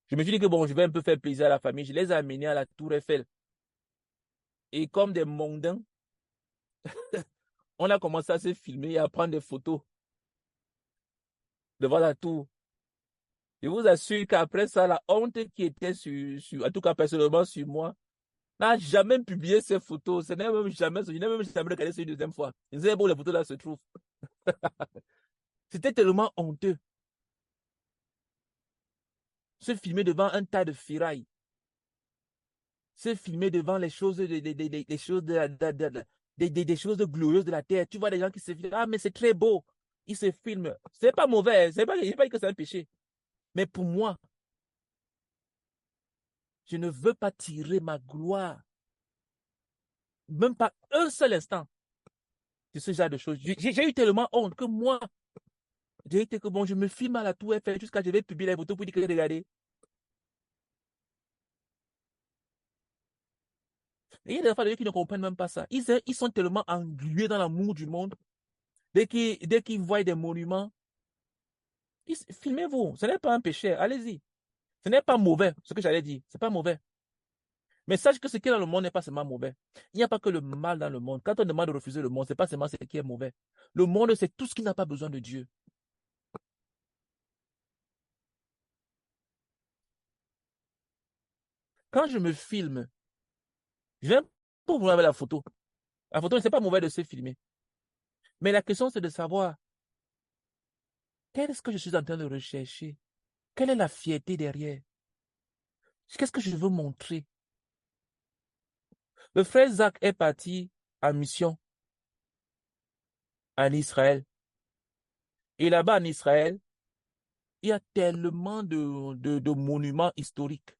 je me suis dit que bon, je vais un peu faire plaisir à la famille. Je les ai amenés à la Tour Eiffel. Et comme des mondains, on a commencé à se filmer et à prendre des photos devant la tour. Je vous assure qu'après ça, la honte qui était en tout cas personnellement sur moi, n'a jamais publié ces photos. Je n'ai même jamais regardé ça une deuxième fois. Je ne sais pas où les photos là se trouvent. C'était tellement honteux. Se filmer devant un tas de ferrailles. Se filmer devant les choses, les choses des choses glorieuses de la terre. Tu vois des gens qui se filment. Ah, mais c'est très beau. Ils se filment. C'est pas mauvais. Je pas dit que c'est un péché. Mais pour moi, je ne veux pas tirer ma gloire. Même pas un seul instant de ce genre de choses. J'ai eu tellement honte que moi, j'ai été que bon, je me filme à la Tour Eiffel jusqu'à je vais publier les photos pour dire que regardez. Et il y a des fois qui ne comprennent même pas ça. Ils sont tellement englués dans l'amour du monde. Dès qu'ils voient des monuments, filmez-vous. Ce n'est pas un péché. Allez-y. Ce n'est pas mauvais, ce que j'allais dire. C'est pas mauvais. Mais sache que ce qui est dans le monde n'est pas seulement mauvais. Il n'y a pas que le mal dans le monde. Quand on demande de refuser le monde, c'est pas seulement ce qui est mauvais. Le monde, c'est tout ce qui n'a pas besoin de Dieu. Quand je me filme, je viens pour vous avec la photo. La photo, c'est pas mauvais de se filmer. Mais la question, c'est de savoir qu'est-ce que je suis en train de rechercher? Quelle est la fierté derrière? Qu'est-ce que je veux montrer? Le frère Zach est parti en mission en Israël. Et là-bas en Israël, il y a tellement de monuments historiques.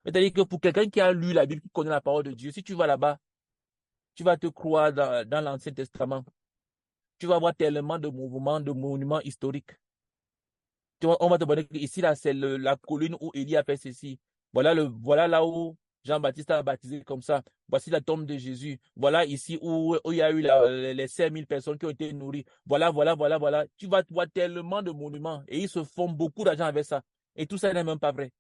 C'est-à-dire que pour quelqu'un qui a lu la Bible, qui connaît la parole de Dieu, si tu vas là-bas, tu vas te croire dans l'Ancien Testament. Tu vas voir tellement de mouvements, de monuments historiques. On va te dire que ici, là, c'est la colline où Élie a fait ceci. Voilà là où Jean-Baptiste a baptisé comme ça. Voici la tombe de Jésus. Voilà ici où il y a eu les 5000 personnes qui ont été nourries. Voilà. Tu vas voir tellement de monuments et ils se font beaucoup d'argent avec ça. Et tout ça n'est même pas vrai.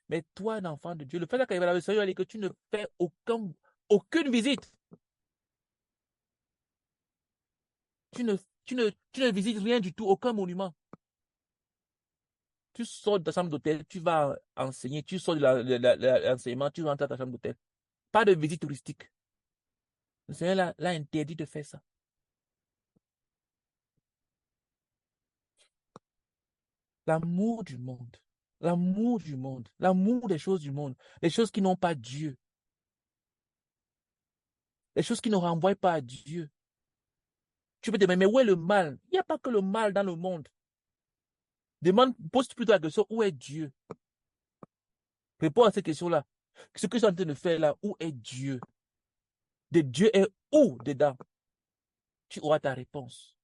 Mais toi, un enfant de Dieu, le fait qu'arrive à la Seigneur, c'est que tu ne fais aucune visite. Tu ne, tu ne visites rien du tout, aucun monument. Tu sors de ta chambre d'hôtel, tu vas enseigner, tu sors de l'enseignement, tu rentres à ta chambre d'hôtel. Pas de visite touristique. Le Seigneur l'a interdit de faire ça. L'amour du monde, l'amour des choses du monde, les choses qui n'ont pas Dieu, les choses qui ne renvoient pas à Dieu. Tu peux te demander, mais où est le mal? Il n'y a pas que le mal dans le monde. Pose plutôt la question, où est Dieu? Réponds à cette question-là. Ce que je suis en train de faire là, où est Dieu? De Dieu est où dedans? Tu auras ta réponse.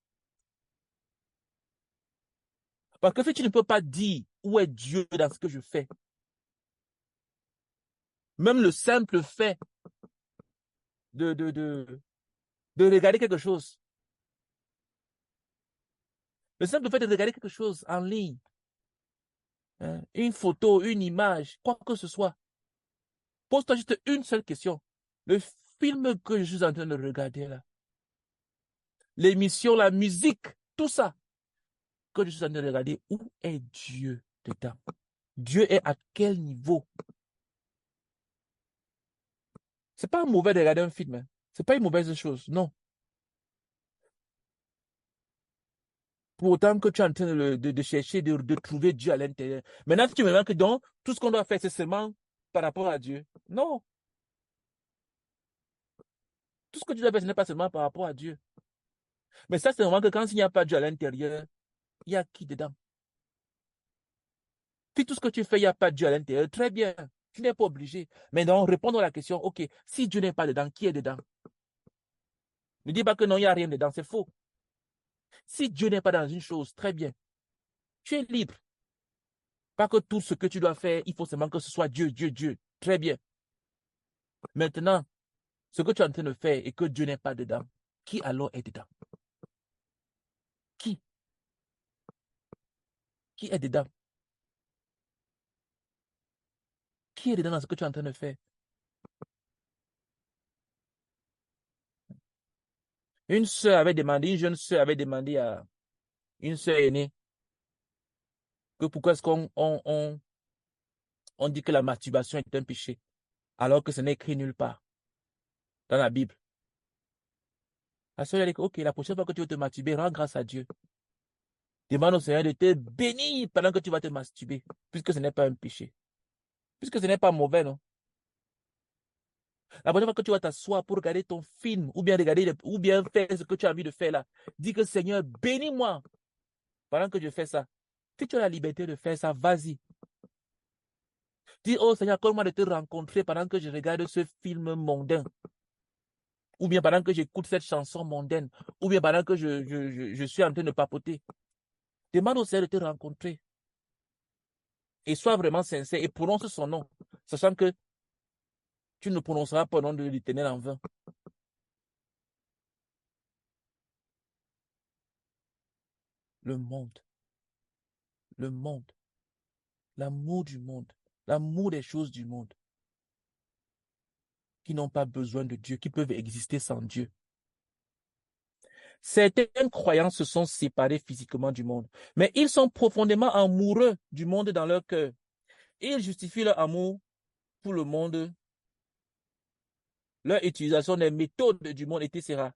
Parce que si tu ne peux pas dire où est Dieu dans ce que je fais, même le simple fait de, de, de, de regarder quelque chose, le simple fait de regarder quelque chose en ligne, hein, une photo, une image, quoi que ce soit, pose-toi juste une seule question. Le film que je suis en train de regarder là, l'émission, la musique, tout ça que je suis en train de regarder, où est Dieu dedans? Dieu est à quel niveau? C'est pas mauvais de regarder un film, hein. C'est pas une mauvaise chose, non. Pour autant que tu es en train de chercher, de trouver Dieu à l'intérieur. Maintenant, tu me demandes que donc, tout ce qu'on doit faire, c'est seulement par rapport à Dieu. Non. Tout ce que tu dois faire, ce n'est pas seulement par rapport à Dieu. Mais ça, c'est vraiment que quand il n'y a pas Dieu à l'intérieur, Il y a qui dedans? Si tout ce que tu fais, il n'y a pas Dieu à l'intérieur, très bien. Tu n'es pas obligé. Mais donc, répondre à la question, OK, si Dieu n'est pas dedans, qui est dedans? Ne dis pas que non, il n'y a rien dedans, c'est faux. Si Dieu n'est pas dans une chose, très bien. Tu es libre. Pas que tout ce que tu dois faire, il faut seulement que ce soit Dieu, Dieu, Dieu. Très bien. Maintenant, ce que tu es en train de faire et que Dieu n'est pas dedans, qui alors est dedans? Qui? Qui est dedans? Qui est dedans dans ce que tu es en train de faire? Une jeune sœur avait demandé à une sœur aînée que pourquoi est-ce qu'on dit que la masturbation est un péché, alors que ce n'est écrit nulle part dans la Bible. La sœur a dit, OK, la prochaine fois que tu veux te masturber, rends grâce à Dieu. Demande au Seigneur de te bénir pendant que tu vas te masturber, puisque ce n'est pas un péché, puisque ce n'est pas mauvais, non? La prochaine fois que tu vas t'asseoir pour regarder ton film, ou bien ou bien faire ce que tu as envie de faire là, dis que Seigneur, bénis-moi pendant que je fais ça. Si tu as la liberté de faire ça, vas-y. Dis, oh Seigneur, accorde-moi de te rencontrer pendant que je regarde ce film mondain. Ou bien pendant que j'écoute cette chanson mondaine. Ou bien pendant que je suis en train de papoter. Demande au Seigneur de te rencontrer. Et sois vraiment sincère et prononce son nom. Sachant que tu ne prononceras pas le nom de l'Éternel en vain. Le monde. Le monde. L'amour du monde. L'amour des choses du monde. Qui n'ont pas besoin de Dieu. Qui peuvent exister sans Dieu. Certaines croyances se sont séparées physiquement du monde, mais ils sont profondément amoureux du monde dans leur cœur. Ils justifient leur amour pour le monde, leur utilisation des méthodes du monde, etc.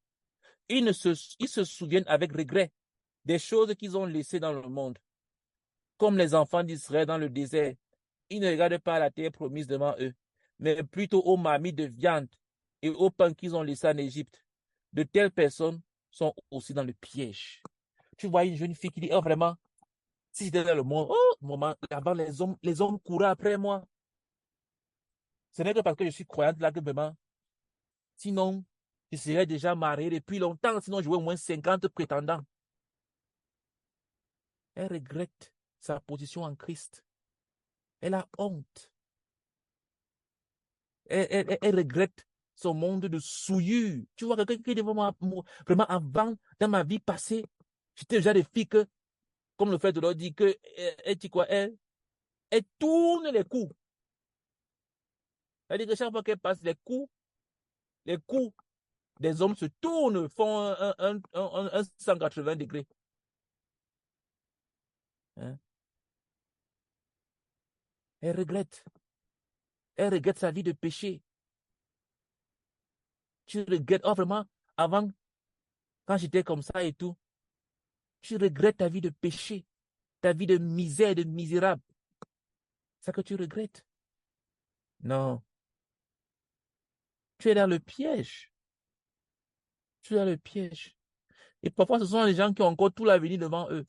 Ils se souviennent avec regret des choses qu'ils ont laissées dans le monde, comme les enfants d'Israël dans le désert. Ils ne regardent pas la terre promise devant eux, mais plutôt aux marmites de viande et au pain qu'ils ont laissé en Égypte. De telles personnes sont aussi dans le piège. Tu vois une jeune fille qui dit, oh vraiment, si j'étais dans le monde, oh, moment, avant les hommes couraient après moi. Ce n'est que parce que je suis croyante là que vraiment, sinon, je serais déjà mariée depuis longtemps, sinon j'aurais au moins 50 prétendants. Elle regrette sa position en Christ. Elle a honte. Elle regrette son monde de souillure. Tu vois, quelqu'un qui est vraiment avant, dans ma vie passée, j'étais déjà des filles que, comme le fait de leur dire que, elle dit quoi, elle tourne les coups. Elle dit que chaque fois qu'elle passe les coups des hommes se tournent, font un 180 degrés. Hein? Elle regrette. Elle regrette sa vie de péché. Tu regrettes, oh vraiment, avant, quand j'étais comme ça et tout, tu regrettes ta vie de péché, ta vie de misère, de misérable. C'est ça que tu regrettes. Non. Tu es dans le piège. Tu es dans le piège. Et parfois, ce sont les gens qui ont encore tout l'avenir devant eux,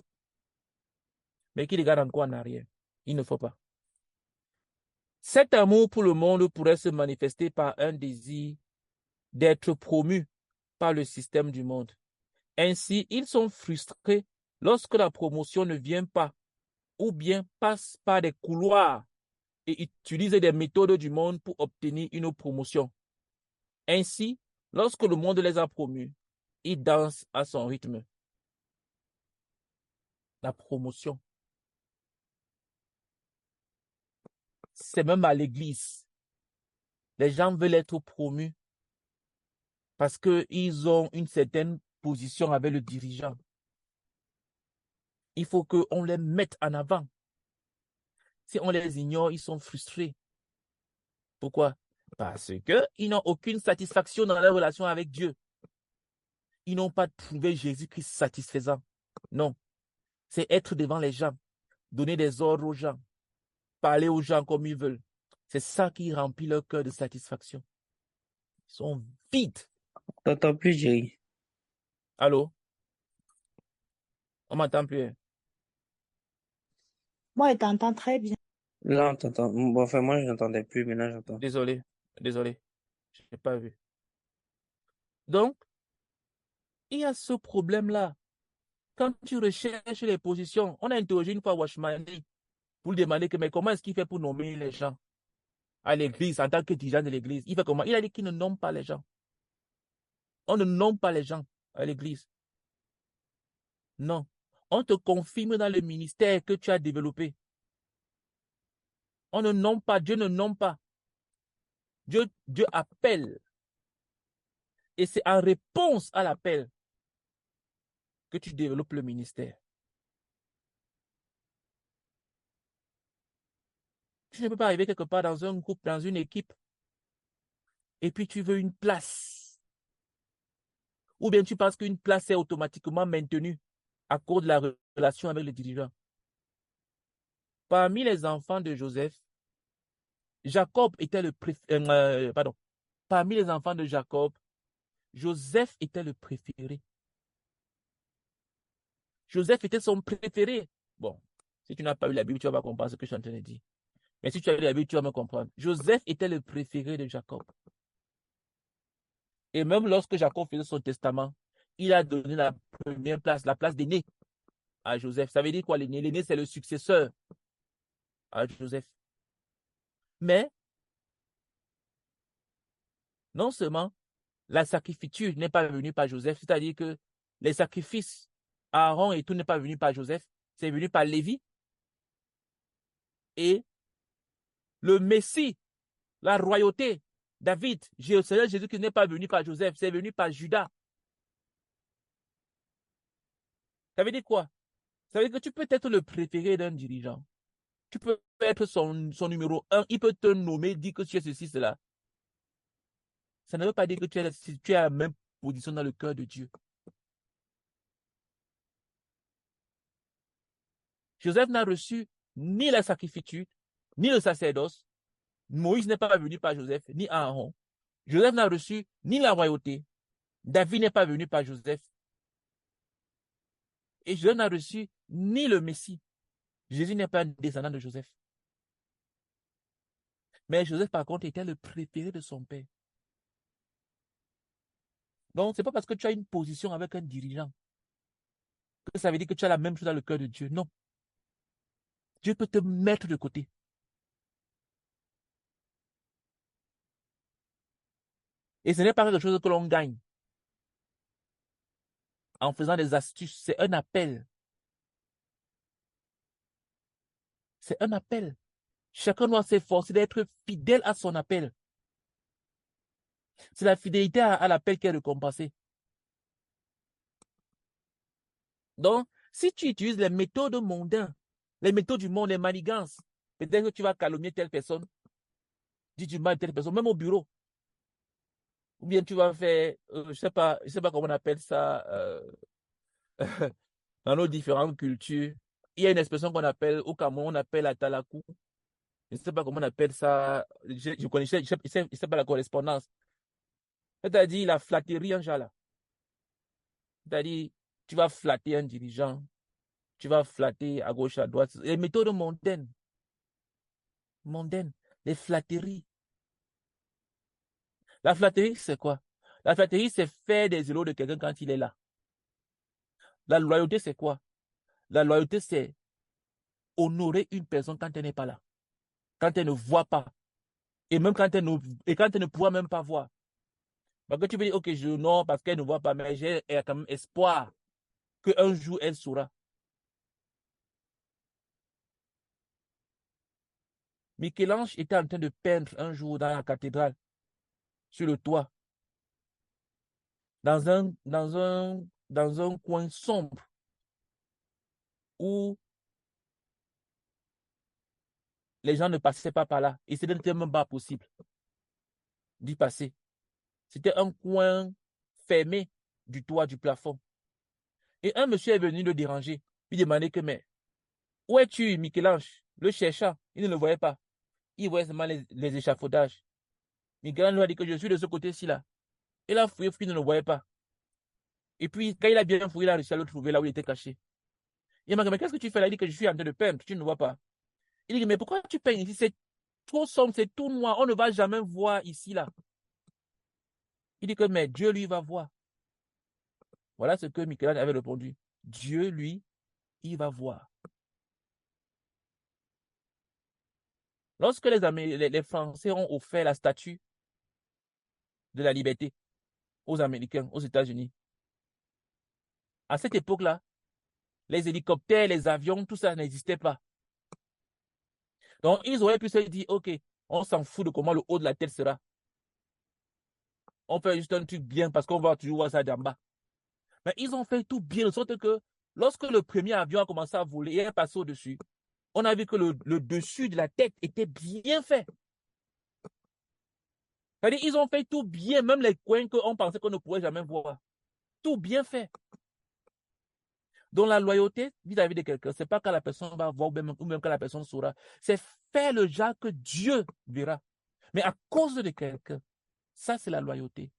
mais qui regardent encore en arrière. Il ne faut pas. Cet amour pour le monde pourrait se manifester par un désir d'être promus par le système du monde. Ainsi, ils sont frustrés lorsque la promotion ne vient pas ou bien passe par des couloirs et utilise des méthodes du monde pour obtenir une promotion. Ainsi, lorsque le monde les a promus, ils dansent à son rythme. La promotion. C'est même à l'église. Les gens veulent être promus parce qu'ils ont une certaine position avec le dirigeant. Il faut qu'on les mette en avant. Si on les ignore, ils sont frustrés. Pourquoi? Parce qu'ils n'ont aucune satisfaction dans leur relation avec Dieu. Ils n'ont pas trouvé Jésus-Christ satisfaisant. Non. C'est être devant les gens, donner des ordres aux gens, parler aux gens comme ils veulent. C'est ça qui remplit leur cœur de satisfaction. Ils sont vides. T'entends plus, Jerry. Allô? On m'entend plus. Moi, je t'entends très bien. Là, on t'entend. Bon, enfin, moi, je n'entendais plus, mais là, j'entends. Désolé, désolé, je n'ai pas vu. Donc, il y a ce problème-là. Quand tu recherches les positions, on a interrogé une fois Washmani pour lui demander que, mais comment est-ce qu'il fait pour nommer les gens à l'église en tant que dirigeant de l'église? Il fait comment? Il a dit qu'il ne nomme pas les gens. On ne nomme pas les gens à l'église. Non. On te confirme dans le ministère que tu as développé. On ne nomme pas, Dieu ne nomme pas. Dieu appelle. Et c'est en réponse à l'appel que tu développes le ministère. Tu ne peux pas arriver quelque part dans un groupe, dans une équipe, et puis tu veux une place. Ou bien tu penses qu'une place est automatiquement maintenue à cause de la relation avec le dirigeant. Parmi les enfants de Joseph, Jacob était le pardon. Parmi les enfants de Jacob, Joseph était le préféré. Joseph était son préféré. Bon, si tu n'as pas eu la Bible, tu vas pas comprendre ce que je suis en train de dire. Mais si tu as lu la Bible, tu vas me comprendre. Joseph était le préféré de Jacob. Et même lorsque Jacob faisait son testament, il a donné la première place, la place d'aîné à Joseph. Ça veut dire quoi, l'aîné? L'aîné, c'est le successeur à Joseph. Mais, non seulement la sacrifiture n'est pas venue par Joseph, c'est-à-dire que les sacrifices, Aaron et tout n'est pas venu par Joseph, c'est venu par Lévi. Et le Messie, la royauté, David, Seigneur Jésus qui n'est pas venu par Joseph, c'est venu par Judas. Ça veut dire quoi? Ça veut dire que tu peux être le préféré d'un dirigeant. Tu peux être son numéro un. Il peut te nommer, dire que tu es ceci, cela. Ça ne veut pas dire que tu es à la même position dans le cœur de Dieu. Joseph n'a reçu ni la sacrifiture, ni le sacerdoce. Moïse n'est pas venu par Joseph, ni Aaron. Joseph n'a reçu ni la royauté. David n'est pas venu par Joseph. Et Joseph n'a reçu ni le Messie. Jésus n'est pas un descendant de Joseph. Mais Joseph, par contre, était le préféré de son père. Donc, c'est pas parce que tu as une position avec un dirigeant que ça veut dire que tu as la même chose dans le cœur de Dieu. Non. Dieu peut te mettre de côté. Et ce n'est pas quelque chose que l'on gagne en faisant des astuces. C'est un appel. C'est un appel. Chacun doit s'efforcer d'être fidèle à son appel. C'est la fidélité à l'appel qui est récompensée. Donc, si tu utilises les méthodes mondaines, les méthodes du monde, les manigances, peut-être que tu vas calomnier telle personne, dire du mal à telle personne, même au bureau. Ou bien tu vas faire, je sais pas comment on appelle ça, dans nos différentes cultures. Il y a une expression qu'on appelle, au Cameroun, on appelle la talakou. Je ne sais pas comment on appelle ça. Je connaissais, je sais pas la correspondance. C'est-à-dire la flatterie en genre là. C'est-à-dire, tu vas flatter un dirigeant, tu vas flatter à gauche, à droite. Les méthodes mondaines, mondaines, les flatteries. La flatterie, c'est quoi? La flatterie, c'est faire des éloges de quelqu'un quand il est là. La loyauté, c'est quoi? La loyauté, c'est honorer une personne quand elle n'est pas là, quand elle ne voit pas, et même quand elle ne pourra même pas voir. Parce que tu peux dire, ok, je non, parce qu'elle ne voit pas, mais j'ai quand même espoir qu'un jour elle saura. Michel-Ange était en train de peindre un jour dans la cathédrale, sur le toit, dans un coin sombre où les gens ne passaient pas par là. Et ce n'était même pas possible d'y passer. C'était un coin fermé du toit, du plafond. Et un monsieur est venu le déranger, lui demander que, mais, où es-tu, Michel-Ange? Le cherchant, il ne le voyait pas. Il voyait seulement les échafaudages. Michel-Ange lui a dit que je suis de ce côté-ci là. Il a fouillé, il ne le voyait pas. Et puis, quand il a bien fouillé, il a réussi à le trouver là où il était caché. Il m'a dit, mais qu'est-ce que tu fais là? Il dit que je suis en train de peindre, tu ne vois pas. Il dit, mais pourquoi tu peignes ici? C'est trop sombre, c'est tout noir, on ne va jamais voir ici, là. Il dit que, mais Dieu, lui, va voir. Voilà ce que Michel-Ange avait répondu. Dieu, lui, il va voir. Lorsque les Français ont offert la statue de la liberté aux Américains, aux États-Unis, à cette époque-là, les hélicoptères, les avions, tout ça n'existait pas. Donc, ils auraient pu se dire, OK, on s'en fout de comment le haut de la tête sera. On fait juste un truc bien parce qu'on va toujours voir ça d'en bas. Mais ils ont fait tout bien, de sorte que lorsque le premier avion a commencé à voler et est passé au-dessus, on a vu que le dessus de la tête était bien fait. C'est-à-dire, ils ont fait tout bien, même les coins qu'on pensait qu'on ne pourrait jamais voir. Tout bien fait. Donc la loyauté vis-à-vis de quelqu'un, c'est pas quand la personne va voir ou même quand la personne saura. C'est faire le genre que Dieu verra. Mais à cause de quelqu'un, ça c'est la loyauté.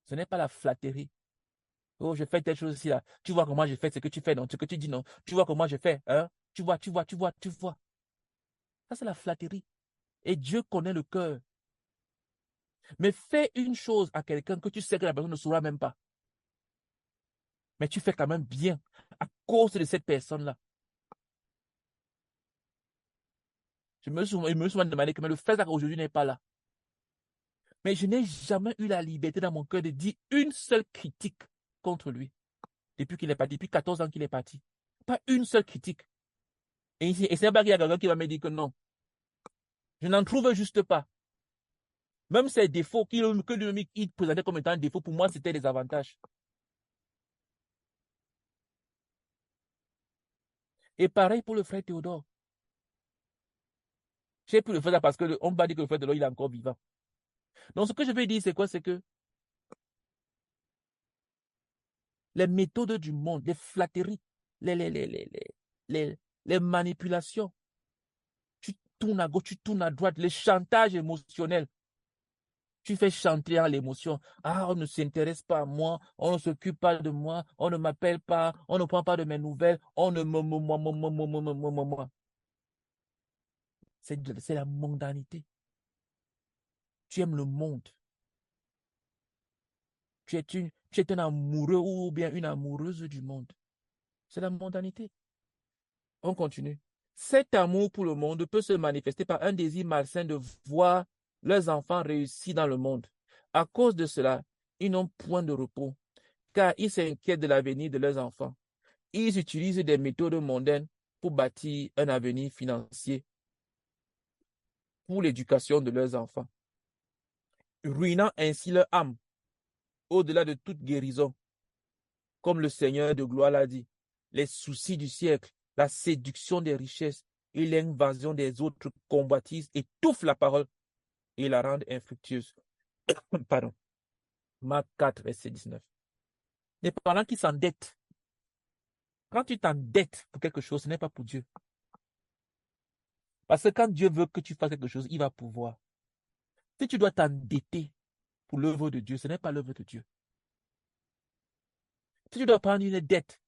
Ce n'est pas la flatterie. Oh, je fais telle chose ici là. Tu vois comment je fais ce que tu fais, non, ce que tu dis, non. Tu vois comment je fais, hein? Tu vois, tu vois, tu vois, tu vois. Ça c'est la flatterie. Et Dieu connaît le cœur. Mais fais une chose à quelqu'un que tu sais que la personne ne saura même pas. Mais tu fais quand même bien à cause de cette personne-là. Je me suis souvent demandé que mais le fait qu'aujourd'hui n'est pas là. Mais je n'ai jamais eu la liberté dans mon cœur de dire une seule critique contre lui. Depuis qu'il est parti, depuis 14 ans qu'il est parti. Pas une seule critique. Et c'est pas qu'il y a quelqu'un qui va me dire que non. Je n'en trouve juste pas. Même ces défauts que lui il présentait comme étant un défaut, pour moi, c'était des avantages. Et pareil pour le frère Théodore. J'ai pu le faire parce qu'on m'a dit que le frère Théodore, il est encore vivant. Donc, ce que je veux dire, c'est quoi? C'est que les méthodes du monde, les flatteries, les, les, les, les, les, les manipulations, tu tournes à gauche, tu tournes à droite, les chantages émotionnels. Tu fais chanter à l'émotion. Ah, on ne s'intéresse pas à moi, on ne s'occupe pas de moi, on ne m'appelle pas, on ne prend pas de mes nouvelles, on ne moi. C'est la mondanité. Tu aimes le monde. Tu es un amoureux ou bien une amoureuse du monde. C'est la mondanité. On continue. Cet amour pour le monde peut se manifester par un désir malsain de voir leurs enfants réussir dans le monde. À cause de cela, ils n'ont point de repos, car ils s'inquiètent de l'avenir de leurs enfants. Ils utilisent des méthodes mondaines pour bâtir un avenir financier pour l'éducation de leurs enfants, ruinant ainsi leur âme au-delà de toute guérison. Comme le Seigneur de gloire l'a dit, les soucis du siècle, la séduction des richesses et l'invasion des autres convoitises étouffent la parole et la rendent infructueuse. Pardon. Marc 4, verset 19. Les parents qui s'endettent, quand tu t'endettes pour quelque chose, ce n'est pas pour Dieu. Parce que quand Dieu veut que tu fasses quelque chose, il va pouvoir. Si tu dois t'endetter pour l'œuvre de Dieu, ce n'est pas l'œuvre de Dieu. Si tu dois prendre une dette,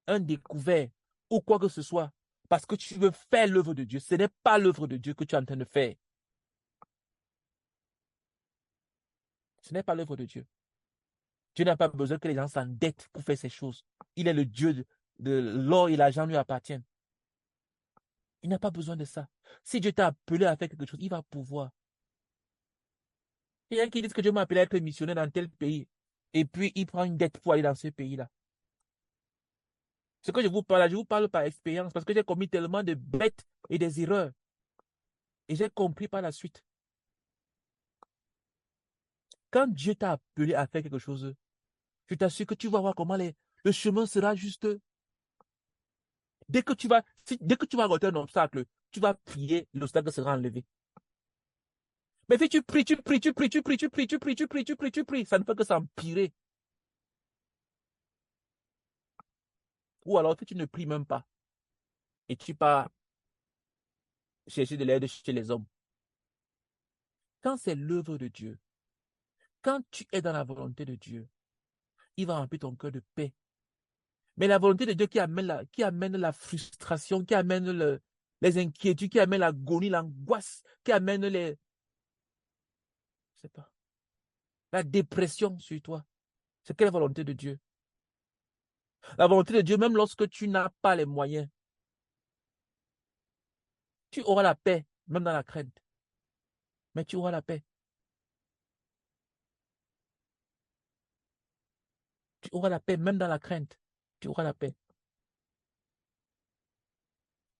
un découvert ou quoi que ce soit, parce que tu veux faire l'œuvre de Dieu, ce n'est pas l'œuvre de Dieu que tu es en train de faire. Ce n'est pas l'œuvre de Dieu. Dieu n'a pas besoin que les gens s'endettent pour faire ces choses. Il est le Dieu de l'or et l'argent lui appartiennent. Il n'a pas besoin de ça. Si Dieu t'a appelé à faire quelque chose, il va pouvoir. Il y a qui disent que Dieu m'a appelé à être missionnaire dans tel pays. Et puis, il prend une dette pour aller dans ce pays-là. Ce que je vous parle par expérience parce que j'ai commis tellement de bêtes et des erreurs. Et j'ai compris par la suite. Quand Dieu t'a appelé à faire quelque chose, je t'assure que tu vas voir comment le chemin sera juste. Dès que tu vas rencontrer un obstacle, tu vas prier, l'obstacle sera enlevé. Mais si tu pries, tu pries, tu pries, tu pries, tu pries, tu pries, tu pries, tu pries, tu pries, ça ne fait que s'empirer. Ou alors si tu ne pries même pas et tu pars chercher de l'aide chez les hommes. Quand c'est l'œuvre de Dieu, quand tu es dans la volonté de Dieu, il va remplir ton cœur de paix. Mais la volonté de Dieu qui amène la frustration, qui amène les inquiétudes, qui amène l'agonie, l'angoisse, qui amène je sais pas, la dépression sur toi. C'est quelle volonté de Dieu? La volonté de Dieu, même lorsque tu n'as pas les moyens, tu auras la paix, même dans la crainte. Mais tu auras la paix. Tu auras la paix, même dans la crainte. Tu auras la paix.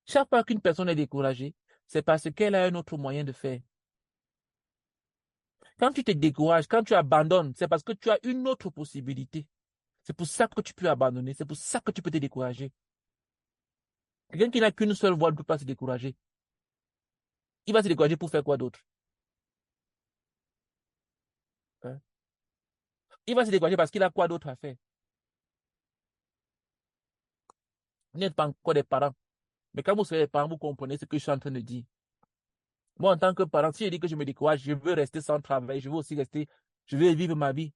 Chaque fois qu'une personne est découragée, c'est parce qu'elle a un autre moyen de faire. Quand tu te décourages, quand tu abandonnes, c'est parce que tu as une autre possibilité. C'est pour ça que tu peux abandonner. C'est pour ça que tu peux te décourager. Quelqu'un qui n'a qu'une seule voie ne peut pas se décourager. Il va se décourager pour faire quoi d'autre? Hein? Il va se décourager parce qu'il a quoi d'autre à faire? Vous n'êtes pas encore des parents. Mais quand vous serez des parents, vous comprenez ce que je suis en train de dire. Moi, en tant que parent, si je dis que je me décourage, je veux rester sans travail, je veux aussi rester, je veux vivre ma vie.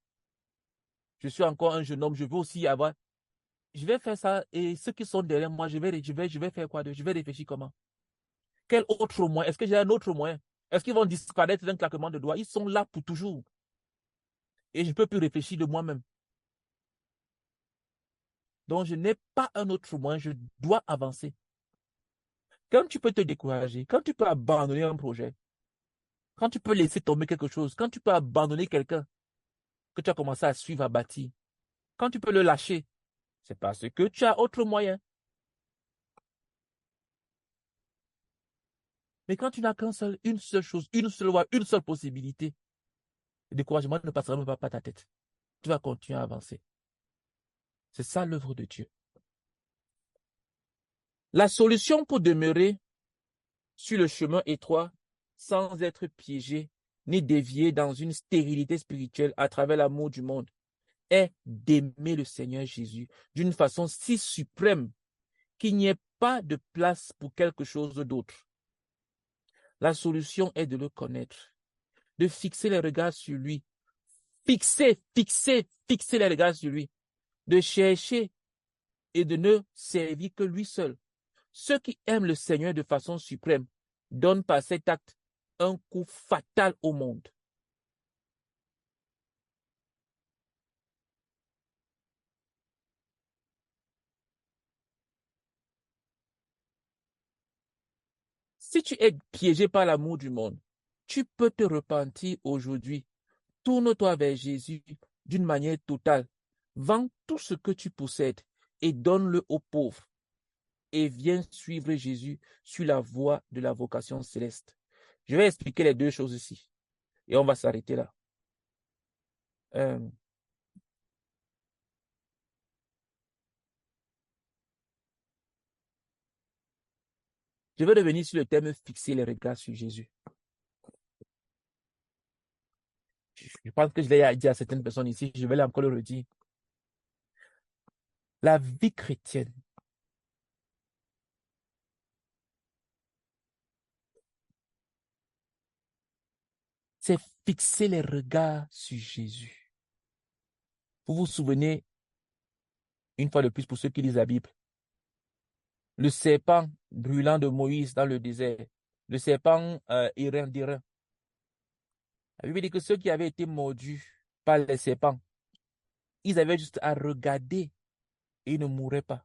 Je suis encore un jeune homme, je veux aussi avoir, je vais faire ça et ceux qui sont derrière moi, je vais faire quoi de, je vais réfléchir comment? Quel autre moyen? Est-ce que j'ai un autre moyen? Est-ce qu'ils vont disparaître d'un claquement de doigts? Ils sont là pour toujours. Et je ne peux plus réfléchir de moi-même. Donc, je n'ai pas un autre moyen, je dois avancer. Quand tu peux te décourager, quand tu peux abandonner un projet, quand tu peux laisser tomber quelque chose, quand tu peux abandonner quelqu'un que tu as commencé à suivre, à bâtir, quand tu peux le lâcher, c'est parce que tu as autre moyen. Mais quand tu n'as une seule chose, une seule voie, une seule possibilité, le découragement ne passera même pas par ta tête. Tu vas continuer à avancer. C'est ça l'œuvre de Dieu. La solution pour demeurer sur le chemin étroit sans être piégé ni dévié dans une stérilité spirituelle à travers l'amour du monde est d'aimer le Seigneur Jésus d'une façon si suprême qu'il n'y ait pas de place pour quelque chose d'autre. La solution est de le connaître, de fixer les regards sur lui, fixer les regards sur lui, de chercher et de ne servir que lui seul. Ceux qui aiment le Seigneur de façon suprême donnent par cet acte un coup fatal au monde. Si tu es piégé par l'amour du monde, tu peux te repentir aujourd'hui. Tourne-toi vers Jésus d'une manière totale. Vends tout ce que tu possèdes et donne-le aux pauvres. Et viens suivre Jésus sur la voie de la vocation céleste. Je vais expliquer les deux choses ici. Et on va s'arrêter là. Euh, je vais revenir sur le thème fixer les regards sur Jésus. Je pense que je l'ai dit à certaines personnes ici, je vais encore le redire. La vie chrétienne, c'est fixer les regards sur Jésus. Vous vous souvenez, une fois de plus pour ceux qui lisent la Bible, le serpent brûlant de Moïse dans le désert, le serpent d'airain. La Bible dit que ceux qui avaient été mordus par les serpents, ils avaient juste à regarder et ils ne mourraient pas.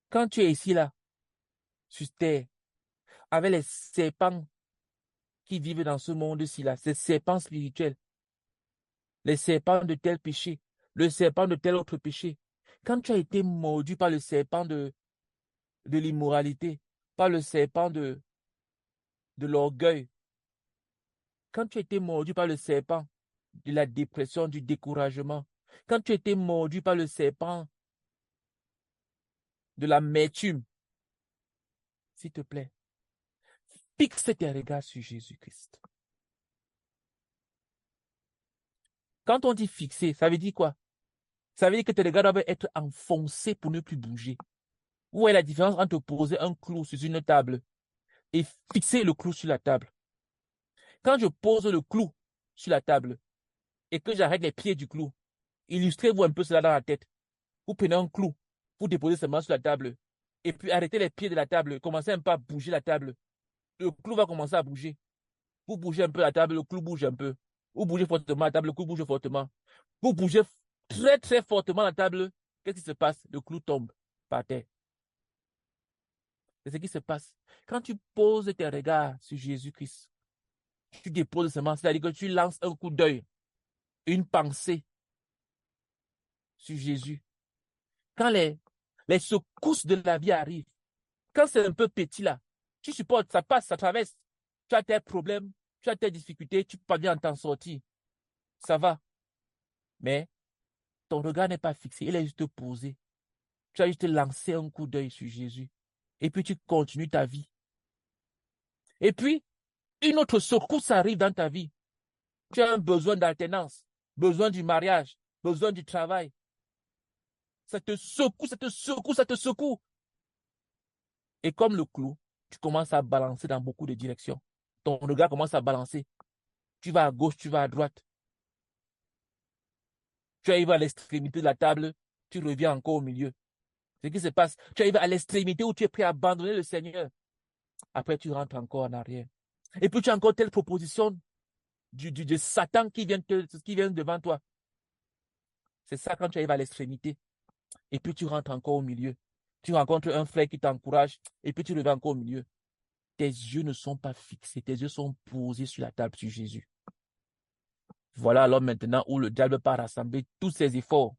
Quand tu es ici, là, sur terre, avec les serpents qui vivent dans ce monde-ci, là, ces serpents spirituels, les serpents de tel péché, le serpent de tel autre péché, quand tu as été mordu par le serpent de l'immoralité, par le serpent de l'orgueil, quand tu as été mordu par le serpent de la dépression, du découragement, quand tu as été mordu par le serpent de l'amertume, s'il te plaît, fixe tes regards sur Jésus-Christ. Quand on dit fixer, ça veut dire quoi? Ça veut dire que tes regards doivent être enfoncés pour ne plus bouger. Où est la différence entre poser un clou sur une table et fixer le clou sur la table? Quand je pose le clou sur la table et que j'arrête les pieds du clou, Illustrez-vous un peu cela dans la tête. Vous prenez un clou, vous déposez seulement sur la table, et puis arrêtez les pieds de la table, commencez un peu à bouger la table. Le clou va commencer à bouger. Vous bougez un peu la table, le clou bouge un peu. Vous bougez fortement la table, le clou bouge fortement. Vous bougez très très fortement la table. Qu'est-ce qui se passe? Le clou tombe par terre. C'est ce qui se passe. Quand tu poses tes regards sur Jésus-Christ, tu déposes seulement, c'est-à-dire que tu lances un coup d'œil, une pensée sur Jésus. Quand les secousses de la vie arrivent, quand c'est un peu petit là, tu supportes, ça passe, ça traverse. Tu as tes problèmes, tu as tes difficultés, tu parviens à t'en sortir. Ça va. Mais ton regard n'est pas fixé, il est juste posé. Tu as juste lancé un coup d'œil sur Jésus. Et puis tu continues ta vie. Et puis, une autre secousse arrive dans ta vie. Tu as un besoin d'alternance, besoin du mariage, besoin du travail. Ça te secoue, ça te secoue, ça te secoue. Et comme le clou, tu commences à balancer dans beaucoup de directions. Ton regard commence à balancer. Tu vas à gauche, tu vas à droite. Tu arrives à l'extrémité de la table, tu reviens encore au milieu. Ce qui se passe, tu arrives à l'extrémité où tu es prêt à abandonner le Seigneur. Après, tu rentres encore en arrière. Et puis, tu as encore telle proposition de Satan qui vient devant toi. C'est ça quand tu arrives à l'extrémité. Et puis, tu rentres encore au milieu. Tu rencontres un frère qui t'encourage. Et puis, tu reviens encore au milieu. Tes yeux ne sont pas fixés. Tes yeux sont posés sur la table, sur Jésus. Voilà alors maintenant où le diable part rassembler tous ses efforts.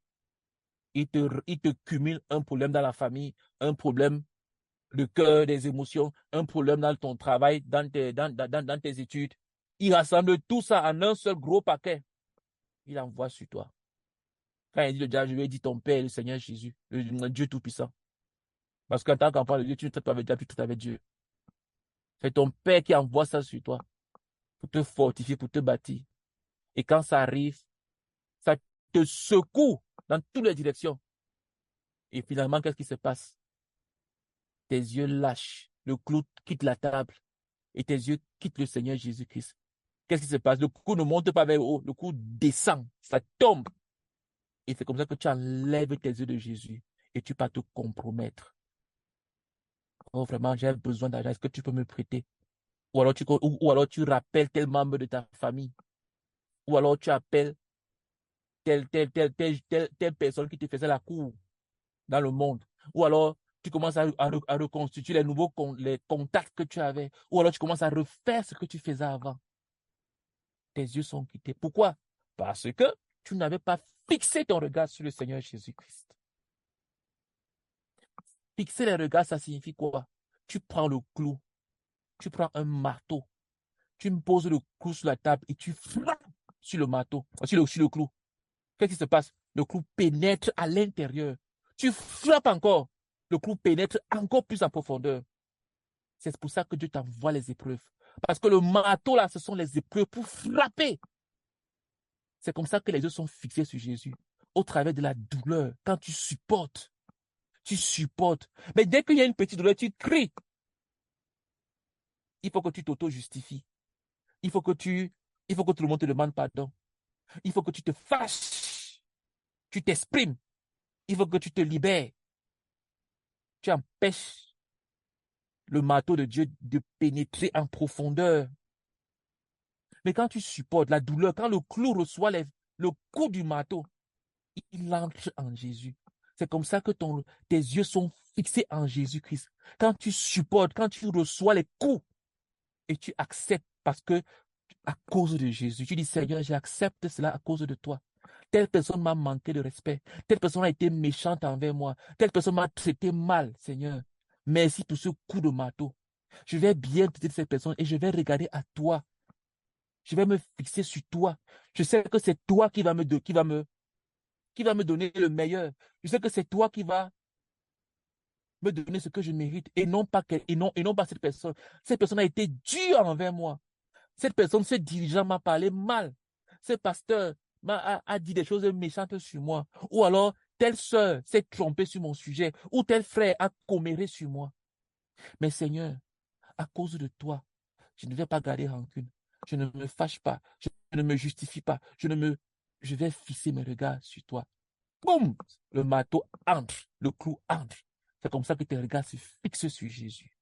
Il te cumule un problème dans la famille, un problème de cœur, des émotions, un problème dans ton travail, dans tes études. Il rassemble tout ça en un seul gros paquet. Il envoie sur toi. Quand il dit le diable, je lui ai dit ton Père, le Seigneur Jésus, le Dieu Tout-Puissant. Parce qu'en tant qu'enfant de Dieu, tu ne traites pas avec Dieu, tu traites avec Dieu. C'est ton Père qui envoie ça sur toi pour te fortifier, pour te bâtir. Et quand ça arrive, ça te secoue dans toutes les directions. Et finalement, qu'est-ce qui se passe? Tes yeux lâchent, le clou quitte la table et tes yeux quittent le Seigneur Jésus-Christ. Qu'est-ce qui se passe? Le cou ne monte pas vers le haut, le cou descend, ça tombe. Et c'est comme ça que tu enlèves tes yeux de Jésus et tu peux te compromettre. Oh, vraiment, j'ai besoin d'argent, est-ce que tu peux me prêter? Ou alors tu rappelles tel membre de ta famille. Ou alors tu appelles telle personne qui te faisait la cour dans le monde. Ou alors tu commences à reconstituer les contacts que tu avais. Ou alors tu commences à refaire ce que tu faisais avant. Tes yeux sont quittés. Pourquoi? Parce que tu n'avais pas fixé ton regard sur le Seigneur Jésus-Christ. Fixer les regards, ça signifie quoi? Tu prends le clou, tu prends un marteau, tu me poses le clou sur la table et tu frappes sur le marteau, sur le clou. Qu'est-ce qui se passe? Le clou pénètre à l'intérieur. Tu frappes encore. Le clou pénètre encore plus en profondeur. C'est pour ça que Dieu t'envoie les épreuves. Parce que le marteau, là, ce sont les épreuves pour frapper. C'est comme ça que les yeux sont fixés sur Jésus. Au travers de la douleur, quand tu supportes. Tu supportes. Mais dès qu'il y a une petite douleur, tu cries. Il faut que tu t'auto-justifies. Il faut que tout le monde te demande pardon. Il faut que tu te fâches. Tu t'exprimes. Il faut que tu te libères. Tu empêches le marteau de Dieu de pénétrer en profondeur. Mais quand tu supportes la douleur, quand le clou reçoit le coup du marteau, il entre en Jésus. C'est comme ça que tes yeux sont fixés en Jésus-Christ. Quand tu supportes, quand tu reçois les coups et tu acceptes parce que à cause de Jésus, tu dis Seigneur, j'accepte cela à cause de toi. Telle personne m'a manqué de respect. Telle personne a été méchante envers moi. Telle personne m'a traité mal, Seigneur. Merci pour ce coup de marteau. Je vais bien traiter cette personne et je vais regarder à toi. Je vais me fixer sur toi. Je sais que c'est toi qui va me donner le meilleur. Je sais que c'est toi qui vas me donner ce que je mérite et non pas cette personne. Cette personne a été dure envers moi. Cette personne, ce dirigeant m'a parlé mal. Ce pasteur a dit des choses méchantes sur moi. Ou alors, telle sœur s'est trompée sur mon sujet. Ou tel frère a comméré sur moi. Mais Seigneur, à cause de toi, je ne vais pas garder rancune. Je ne me fâche pas. Je ne me justifie pas. je vais fixer mes regards sur toi. Boum! Le marteau entre, le clou entre. C'est comme ça que tes regards se fixent sur Jésus.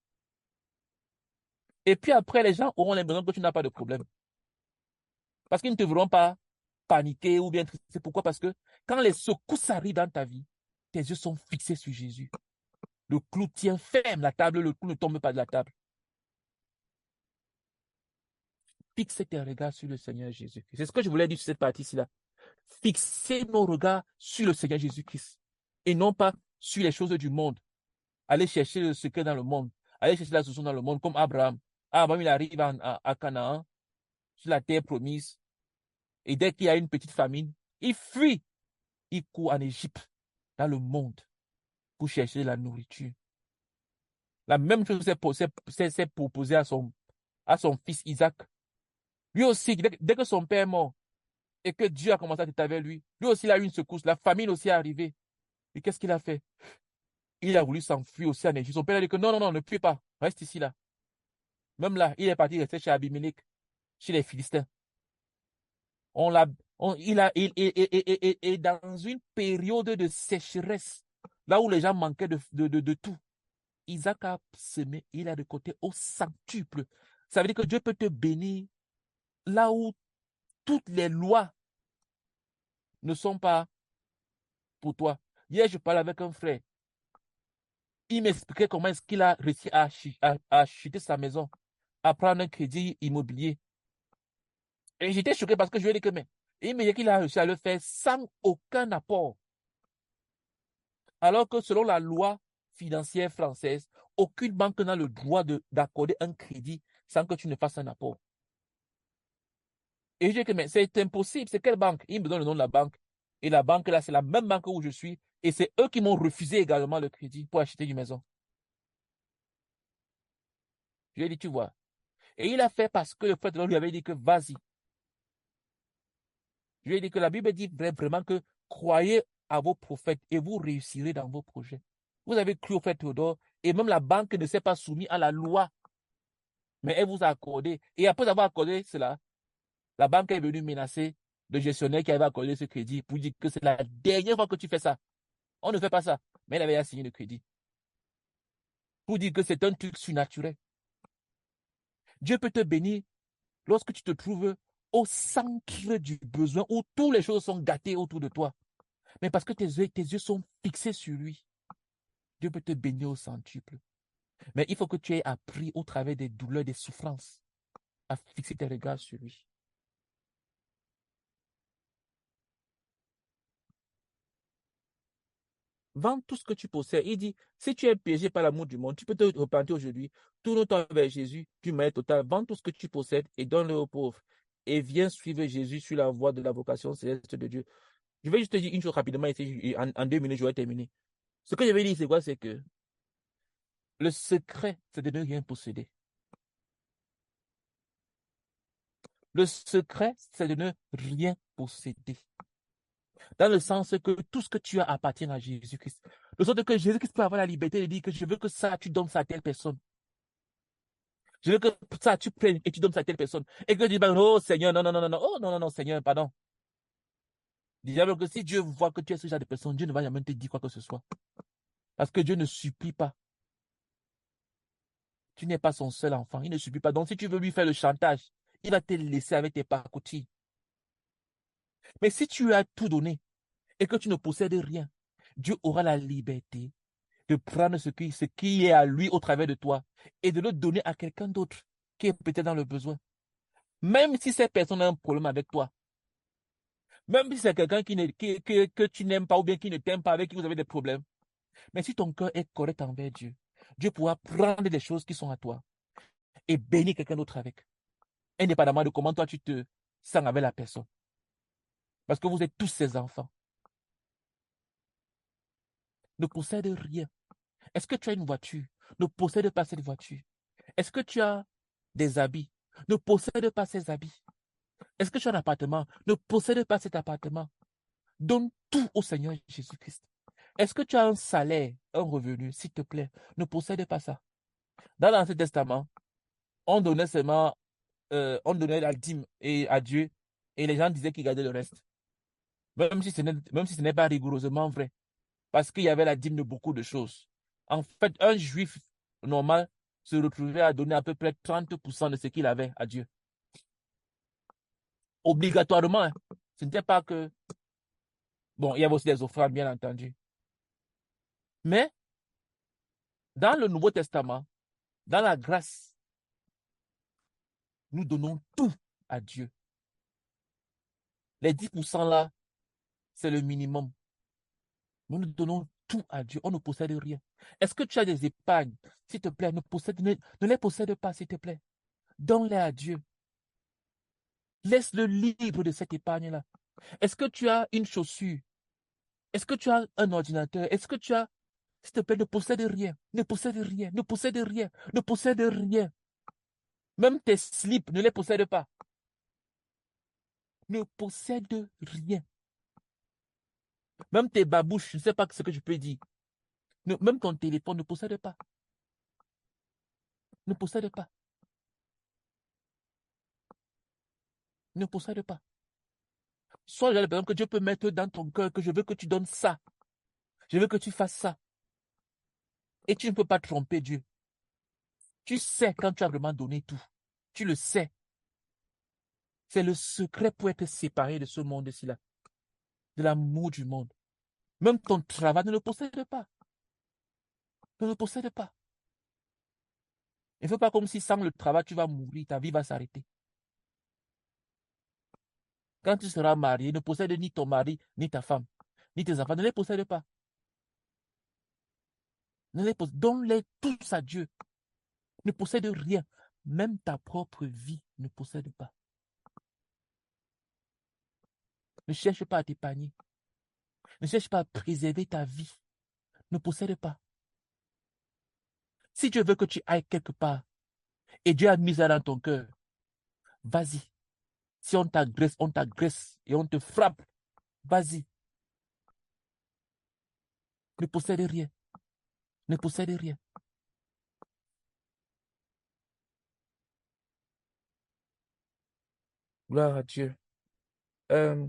Et puis après, les gens auront l'impression que tu n'as pas de problème. Parce qu'ils ne te verront pas paniquer ou bien triste. Pourquoi? Parce que quand les secousses arrivent dans ta vie, tes yeux sont fixés sur Jésus. Le clou tient ferme la table, le clou ne tombe pas de la table. Fixe tes regards sur le Seigneur Jésus. C'est ce que je voulais dire sur cette partie-ci-là. Fixez nos regards sur le Seigneur Jésus-Christ et non pas sur les choses du monde. Allez chercher le secret dans le monde. Allez chercher la solution dans le monde comme Abraham. Abraham, il arrive à Canaan, sur la terre promise. Et dès qu'il y a une petite famine, il fuit. Il court en Égypte, dans le monde, pour chercher la nourriture. La même chose s'est proposée à son fils Isaac. Lui aussi, dès que son père est mort et que Dieu a commencé à être avec lui, lui aussi il a eu une secousse. La famine aussi est arrivée. Et qu'est-ce qu'il a fait? Il a voulu s'enfuir aussi en Égypte. Son père a dit que non, non, non, ne fuis pas. Reste ici, là. Même là, il est parti rester chez Abimelech, chez les Philistins. On l'a, il est dans une période de sécheresse, là où les gens manquaient de tout. Isaac a semé, il a récolté au centuple. Ça veut dire que Dieu peut te bénir là où toutes les lois ne sont pas pour toi. Hier, je parlais avec un frère. Il m'expliquait comment est-ce qu'il a réussi à acheter sa maison, à prendre un crédit immobilier. Et j'étais choqué parce que je lui ai dit que, mais il me dit qu'il a réussi à le faire sans aucun apport. Alors que selon la loi financière française, aucune banque n'a le droit d'accorder un crédit sans que tu ne fasses un apport. Et je dis que mais c'est impossible, c'est quelle banque? Il me donne le nom de la banque. Et la banque là, c'est la même banque où je suis. Et c'est eux qui m'ont refusé également le crédit pour acheter une maison. Je lui ai dit, tu vois. Et il a fait parce que le frère de l'homme lui avait dit que vas-y. Je lui ai dit que la Bible dit vraiment que croyez à vos prophètes et vous réussirez dans vos projets. Vous avez cru au frère Théodore et même la banque ne s'est pas soumise à la loi. Mais elle vous a accordé. Et après avoir accordé cela, la banque est venue menacer le gestionnaire qui avait accordé ce crédit pour dire que c'est la dernière fois que tu fais ça. On ne fait pas ça. Mais elle avait signé le crédit. Pour dire que c'est un truc surnaturel. Dieu peut te bénir lorsque tu te trouves au centre du besoin où toutes les choses sont gâtées autour de toi. Mais parce que tes yeux sont fixés sur lui, Dieu peut te bénir au centuple. Mais il faut que tu aies appris au travers des douleurs, des souffrances, à fixer tes regards sur lui. Vends tout ce que tu possèdes. Il dit, si tu es piégé par l'amour du monde, tu peux te repentir aujourd'hui. Tourne-toi vers Jésus d'une manière totale. Vends tout ce que tu possèdes et donne-le aux pauvres. Et viens suivre Jésus sur la voie de la vocation céleste de Dieu. Je vais juste te dire une chose rapidement ici. En 2 minutes, je vais terminer. Ce que je vais dire, c'est quoi? C'est que le secret, c'est de ne rien posséder. Le secret, c'est de ne rien posséder. Dans le sens que tout ce que tu as appartient à Jésus-Christ. De sorte que Jésus-Christ peut avoir la liberté de dire que je veux que ça, tu donnes ça à telle personne. Je veux que ça, tu prennes et tu donnes ça à telle personne. Et que tu dis, oh Seigneur, non, non, non, non, non, oh non, non, non, Seigneur, pardon. Déjà que si Dieu voit que tu es ce genre de personne, Dieu ne va jamais te dire quoi que ce soit. Parce que Dieu ne supplie pas. Tu n'es pas son seul enfant. Il ne supplie pas. Donc si tu veux lui faire le chantage, il va te laisser avec tes pacotilles. Mais si tu as tout donné et que tu ne possèdes rien, Dieu aura la liberté de prendre ce qui est à lui au travers de toi et de le donner à quelqu'un d'autre qui est peut-être dans le besoin. Même si cette personne a un problème avec toi, même si c'est quelqu'un que tu n'aimes pas ou bien qui ne t'aime pas, avec qui vous avez des problèmes, mais si ton cœur est correct envers Dieu, Dieu pourra prendre des choses qui sont à toi et bénir quelqu'un d'autre avec, indépendamment de comment toi tu te sens avec la personne. Parce que vous êtes tous ses enfants. Ne possède rien. Est-ce que tu as une voiture? Ne possède pas cette voiture. Est-ce que tu as des habits? Ne possède pas ces habits. Est-ce que tu as un appartement? Ne possède pas cet appartement. Donne tout au Seigneur Jésus-Christ. Est-ce que tu as un salaire, un revenu? S'il te plaît, ne possède pas ça. Dans l'Ancien Testament, on donnait seulement, on donnait la dîme à Dieu et les gens disaient qu'ils gardaient le reste. même si ce n'est pas rigoureusement vrai. Parce qu'il y avait la dîme de beaucoup de choses. En fait, un juif normal se retrouvait à donner à peu près 30% de ce qu'il avait à Dieu. Obligatoirement, hein. Ce n'était pas que... Bon, il y avait aussi des offrandes, bien entendu. Mais, dans le Nouveau Testament, dans la grâce, nous donnons tout à Dieu. Les 10% là, c'est le minimum. Nous nous donnons tout à Dieu. On ne possède rien. Est-ce que tu as des épargnes? S'il te plaît, ne les possède pas, s'il te plaît. Donne-les à Dieu. Laisse-le libre de cette épargne-là. Est-ce que tu as une chaussure? Est-ce que tu as un ordinateur? Est-ce que tu as... S'il te plaît, ne possède rien. Ne possède rien. Ne possède rien. Ne possède rien. Même tes slips, ne les possède pas. Ne possède rien. Même tes babouches, je ne sais pas ce que je peux dire. Même ton téléphone, ne possède pas. Ne possède pas. Ne possède pas. Sois la personne que Dieu peut mettre dans ton cœur, que je veux que tu donnes ça. Je veux que tu fasses ça. Et tu ne peux pas tromper Dieu. Tu sais quand tu as vraiment donné tout. Tu le sais. C'est le secret pour être séparé de ce monde-ci là. De l'amour du monde. Même ton travail ne le possède pas. Ne le possède pas. Il ne faut pas comme si sans le travail, tu vas mourir, ta vie va s'arrêter. Quand tu seras marié, ne possède ni ton mari, ni ta femme, ni tes enfants. Ne les possède pas. Donne-les tous à Dieu. Ne possède rien. Même ta propre vie ne possède pas. Ne cherche pas à t'épargner. Ne cherche pas à préserver ta vie. Ne possède pas. Si Dieu veut que tu ailles quelque part et Dieu a mis ça dans ton cœur, vas-y. Si on t'agresse et on te frappe, vas-y. Ne possède rien. Ne possède rien. Gloire à Dieu. Euh,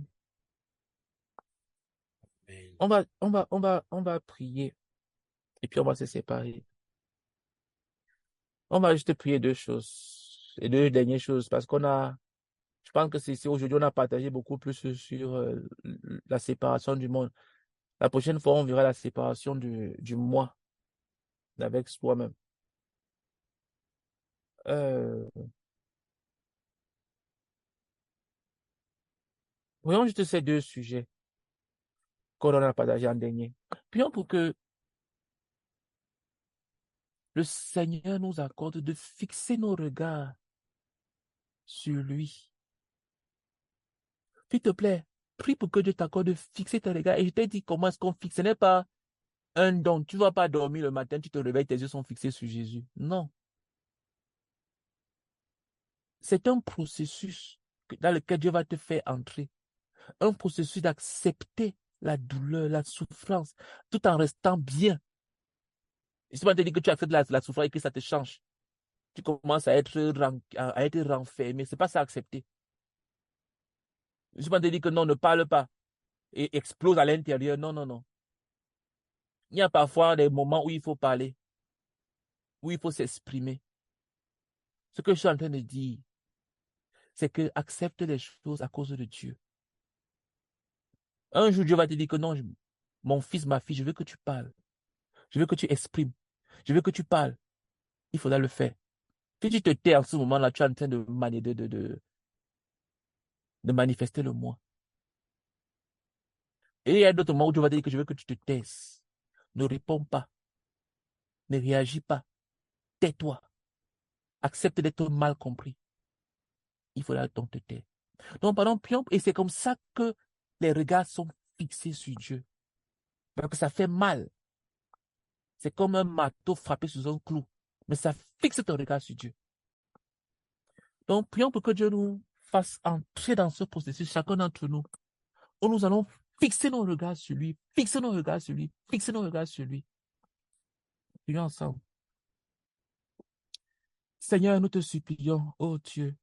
on va prier et puis on va se séparer. On va juste prier deux choses, et deux dernières choses, parce je pense que c'est aujourd'hui, on a partagé beaucoup plus sur la séparation du monde. La prochaine fois, on verra la séparation du moi avec soi-même. Euh, Voyons juste ces deux sujets qu'on a partagés en dernier. Prions pour que le Seigneur nous accorde de fixer nos regards sur lui. S'il te plaît, prie pour que Dieu t'accorde de fixer tes regards. Et je t'ai dit comment est-ce qu'on fixe. Ce n'est pas un don. Tu ne vas pas dormir le matin, tu te réveilles, tes yeux sont fixés sur Jésus. Non. C'est un processus dans lequel Dieu va te faire entrer. Un processus d'accepter la douleur, la souffrance, tout en restant bien. Je ne sais pas te dire que tu acceptes la souffrance et que ça te change. Tu commences à être renfermé. C'est pas ça accepter. Je ne sais pas te dire que non, ne parle pas et explose à l'intérieur. Non, non, non. Il y a parfois des moments où il faut parler, où il faut s'exprimer. Ce que je suis en train de dire, c'est que accepte les choses à cause de Dieu. Un jour, Dieu va te dire que non, mon fils, ma fille, je veux que tu parles. Je veux que tu exprimes. Je veux que tu parles. Il faudra le faire. Si tu te tais en ce moment-là, tu es en train de manifester le moi. Et il y a d'autres moments où Dieu va te dire que je veux que tu te taises. Ne réponds pas. Ne réagis pas. Tais-toi. Accepte d'être mal compris. Il faudra donc te taire. Donc, pardon, et c'est comme ça que les regards sont fixés sur Dieu. Parce que ça fait mal. C'est comme un marteau frappé sur un clou. Mais ça fixe ton regard sur Dieu. Donc, prions pour que Dieu nous fasse entrer dans ce processus, chacun d'entre nous, où nous allons fixer nos regards sur lui, fixer nos regards sur lui, fixer nos regards sur lui. Prions ensemble. Seigneur, nous te supplions, oh Dieu.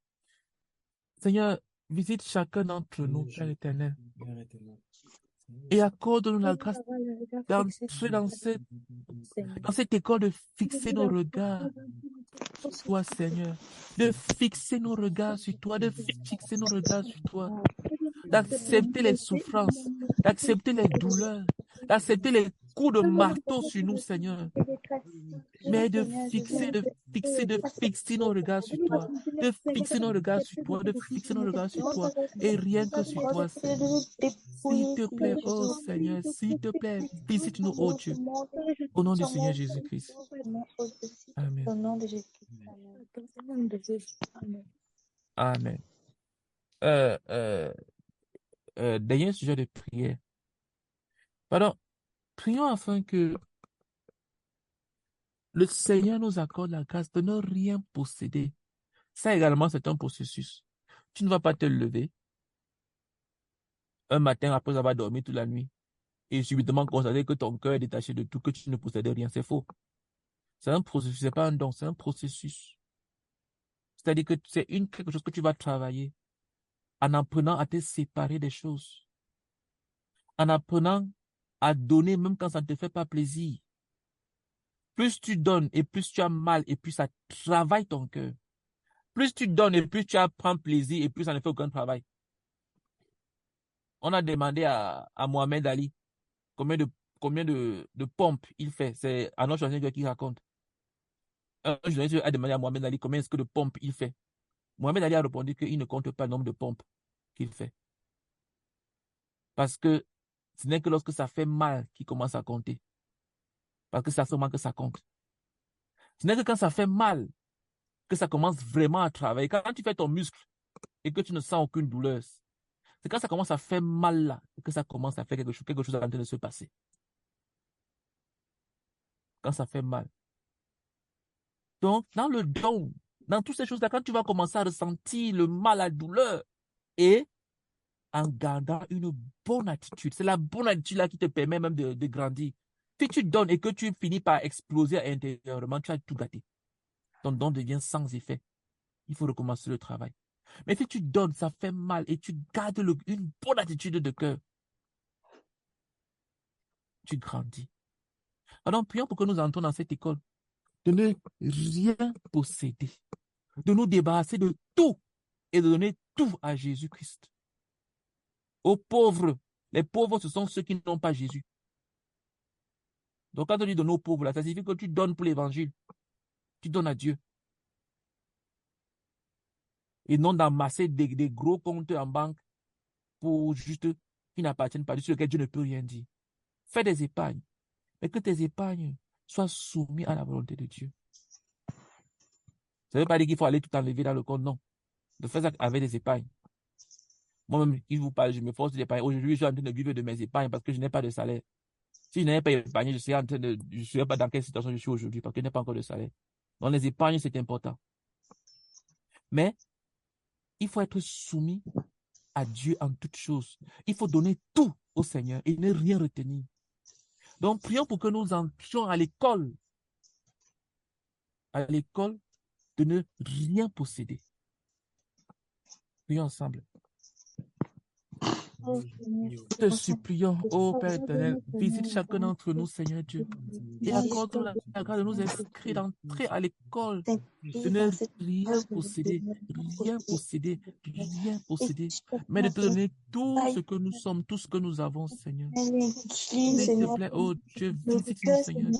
Seigneur, Visite chacun d'entre nous, Père éternel, et accorde-nous la grâce d'entrer dans cette école, de fixer nos regards sur toi, Seigneur, de fixer nos regards sur toi, de fixer nos regards sur toi, d'accepter les souffrances, d'accepter les douleurs, d'accepter les coups de marteau sur nous, Seigneur, mais de fixer nos regards sur toi, de fixer nos regards sur toi, de fixer nos regards sur toi, et rien que sur toi, Seigneur. S'il te plaît, oh Seigneur, s'il te plaît, visite-nous, oh Dieu, au nom du Seigneur Jésus-Christ. Amen. Au nom de Jésus. Amen. Amen. Dernier sujet de prière. Pardon, prions afin que le Seigneur nous accorde la grâce de ne rien posséder. Ça également, c'est un processus. Tu ne vas pas te lever un matin après avoir dormi toute la nuit et subitement constater que ton cœur est détaché de tout, que tu ne possèdes rien. C'est faux. C'est un processus, c'est pas un don, c'est un processus. C'est-à-dire que c'est quelque chose que tu vas travailler en apprenant à te séparer des choses, en apprenant à donner même quand ça ne te fait pas plaisir. Plus tu donnes et plus tu as mal et plus ça travaille ton cœur. Plus tu donnes et plus tu prends plaisir et plus ça ne fait aucun travail. On a demandé à Mohamed Ali combien de pompes il fait. C'est Arnold Schwarzenegger qui raconte. Un journaliste a demandé à Mohamed Ali combien est-ce que de pompes il fait. Mohamed Ali a répondu qu'il ne compte pas le nombre de pompes qu'il fait. Parce que ce n'est que lorsque ça fait mal qu'il commence à compter. Parce que c'est à ce moment que ça compte. Ce n'est que quand ça fait mal que ça commence vraiment à travailler. Quand tu fais ton muscle et que tu ne sens aucune douleur, c'est quand ça commence à faire mal là que ça commence à faire quelque chose est en train de se passer. Quand ça fait mal. Donc, dans le don, dans toutes ces choses-là, quand tu vas commencer à ressentir le mal, la douleur, et en gardant une bonne attitude, c'est la bonne attitude là qui te permet même de grandir. Si tu donnes et que tu finis par exploser intérieurement, tu as tout gâté. Ton don devient sans effet. Il faut recommencer le travail. Mais si tu donnes, ça fait mal et tu gardes une bonne attitude de cœur, tu grandis. Alors, prions pour que nous entrons dans cette école de ne rien posséder, de nous débarrasser de tout et de donner tout à Jésus-Christ. Aux pauvres, les pauvres, ce sont ceux qui n'ont pas Jésus. Donc, quand on dit donner aux pauvres, là, ça signifie que tu donnes pour l'évangile. Tu donnes à Dieu. Et non d'amasser des gros comptes en banque pour juste qui n'appartiennent pas à Dieu, sur lesquels Dieu ne peut rien dire. Fais des épargnes, mais que tes épargnes soient soumises à la volonté de Dieu. Ça ne veut pas dire qu'il faut aller tout enlever dans le compte, non. De faire ça avec des épargnes. Moi-même, qui vous parle, je me force d'épargner. Aujourd'hui, je suis en train de vivre de mes épargnes parce que je n'ai pas de salaire. Si je n'avais pas épargné, je ne serais pas dans quelle situation je suis aujourd'hui parce que je n'ai pas encore de salaire. Donc, les épargnes, c'est important. Mais, il faut être soumis à Dieu en toutes choses. Il faut donner tout au Seigneur et ne rien retenir. Donc, prions pour que nous entrions à l'école de ne rien posséder. Prions ensemble. Nous te supplions, ô Père éternel, visite chacun d'entre nous, Seigneur Dieu, et accorde-nous la grâce de nous inscrire, d'entrer à l'école, de ne rien posséder, mais de te donner tout ce que nous sommes, tout ce que nous avons, Seigneur. S'il te plaît, oh Dieu, visite-nous, Seigneur,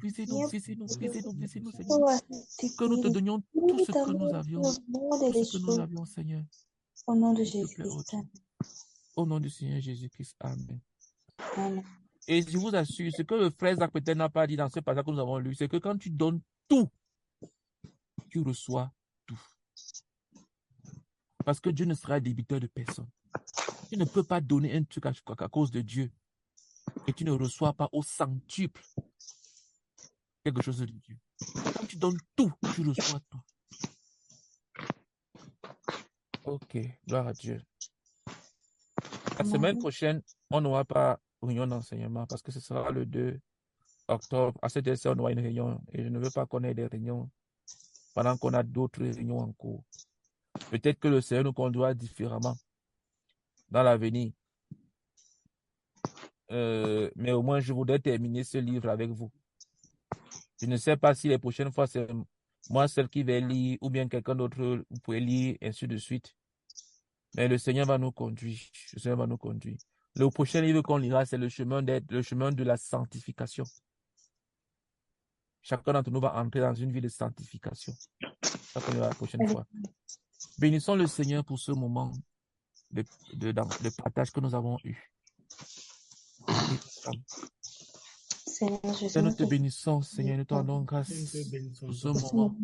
visite-nous, Seigneur, que nous te donnions tout ce que nous avions, Seigneur. Au nom de S'il te plaît, oh Jésus-Christ. Dieu. Au nom du Seigneur Jésus-Christ. Amen. Amen. Et je vous assure, ce que le frère Zach peut-être n'a pas dit dans ce passage que nous avons lu, c'est que quand tu donnes tout, tu reçois tout. Parce que Dieu ne sera débiteur de personne. Tu ne peux pas donner un truc à cause de Dieu et tu ne reçois pas au centuple quelque chose de Dieu. Quand tu donnes tout, tu reçois tout. Ok, gloire à Dieu. La semaine prochaine, on n'aura pas réunion d'enseignement parce que ce sera le 2 octobre. À cette heure, on aura une réunion et je ne veux pas qu'on ait des réunions pendant qu'on a d'autres réunions en cours. Peut-être que le Seigneur nous conduira différemment dans l'avenir. Mais au moins, je voudrais terminer ce livre avec vous. Je ne sais pas si les prochaines fois, c'est moi seul qui vais lire ou bien quelqu'un d'autre, vous pouvez lire, ainsi de suite. Mais le Seigneur va nous conduire. Le Seigneur va nous conduire. Le prochain livre qu'on lira, c'est le chemin de la sanctification. Chacun d'entre nous va entrer dans une vie de sanctification. Ça qu'on lira la prochaine fois. Bénissons le Seigneur pour ce moment de partage que nous avons eu. Seigneur Jésus, Seigneur, nous te bénissons, Seigneur, nous te rendons grâce pour ce moment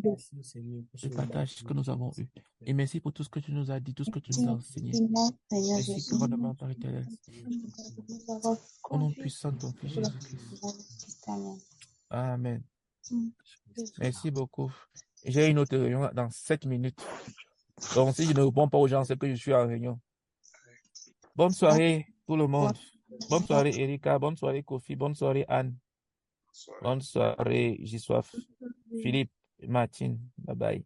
de partage que nous avons eu. Et merci pour tout ce que tu nous as dit, tout ce que tu nous as enseigné. Seigneur Merci, Jésus, commandement par éternel. nous avons Au nom conduit puissant de ton Fils pour la Jésus-Christ. Amen. Amen. Mm. Merci beaucoup. J'ai une autre réunion dans 7 minutes. Donc, si je ne réponds pas aux gens, c'est que je suis en réunion. Bonne soirée, tout le monde. Bonne soirée, Erika. Bonne soirée, Kofi. Bonne soirée, Anne. Bonne soirée, Gissoif. Philippe, Martine. Bye bye.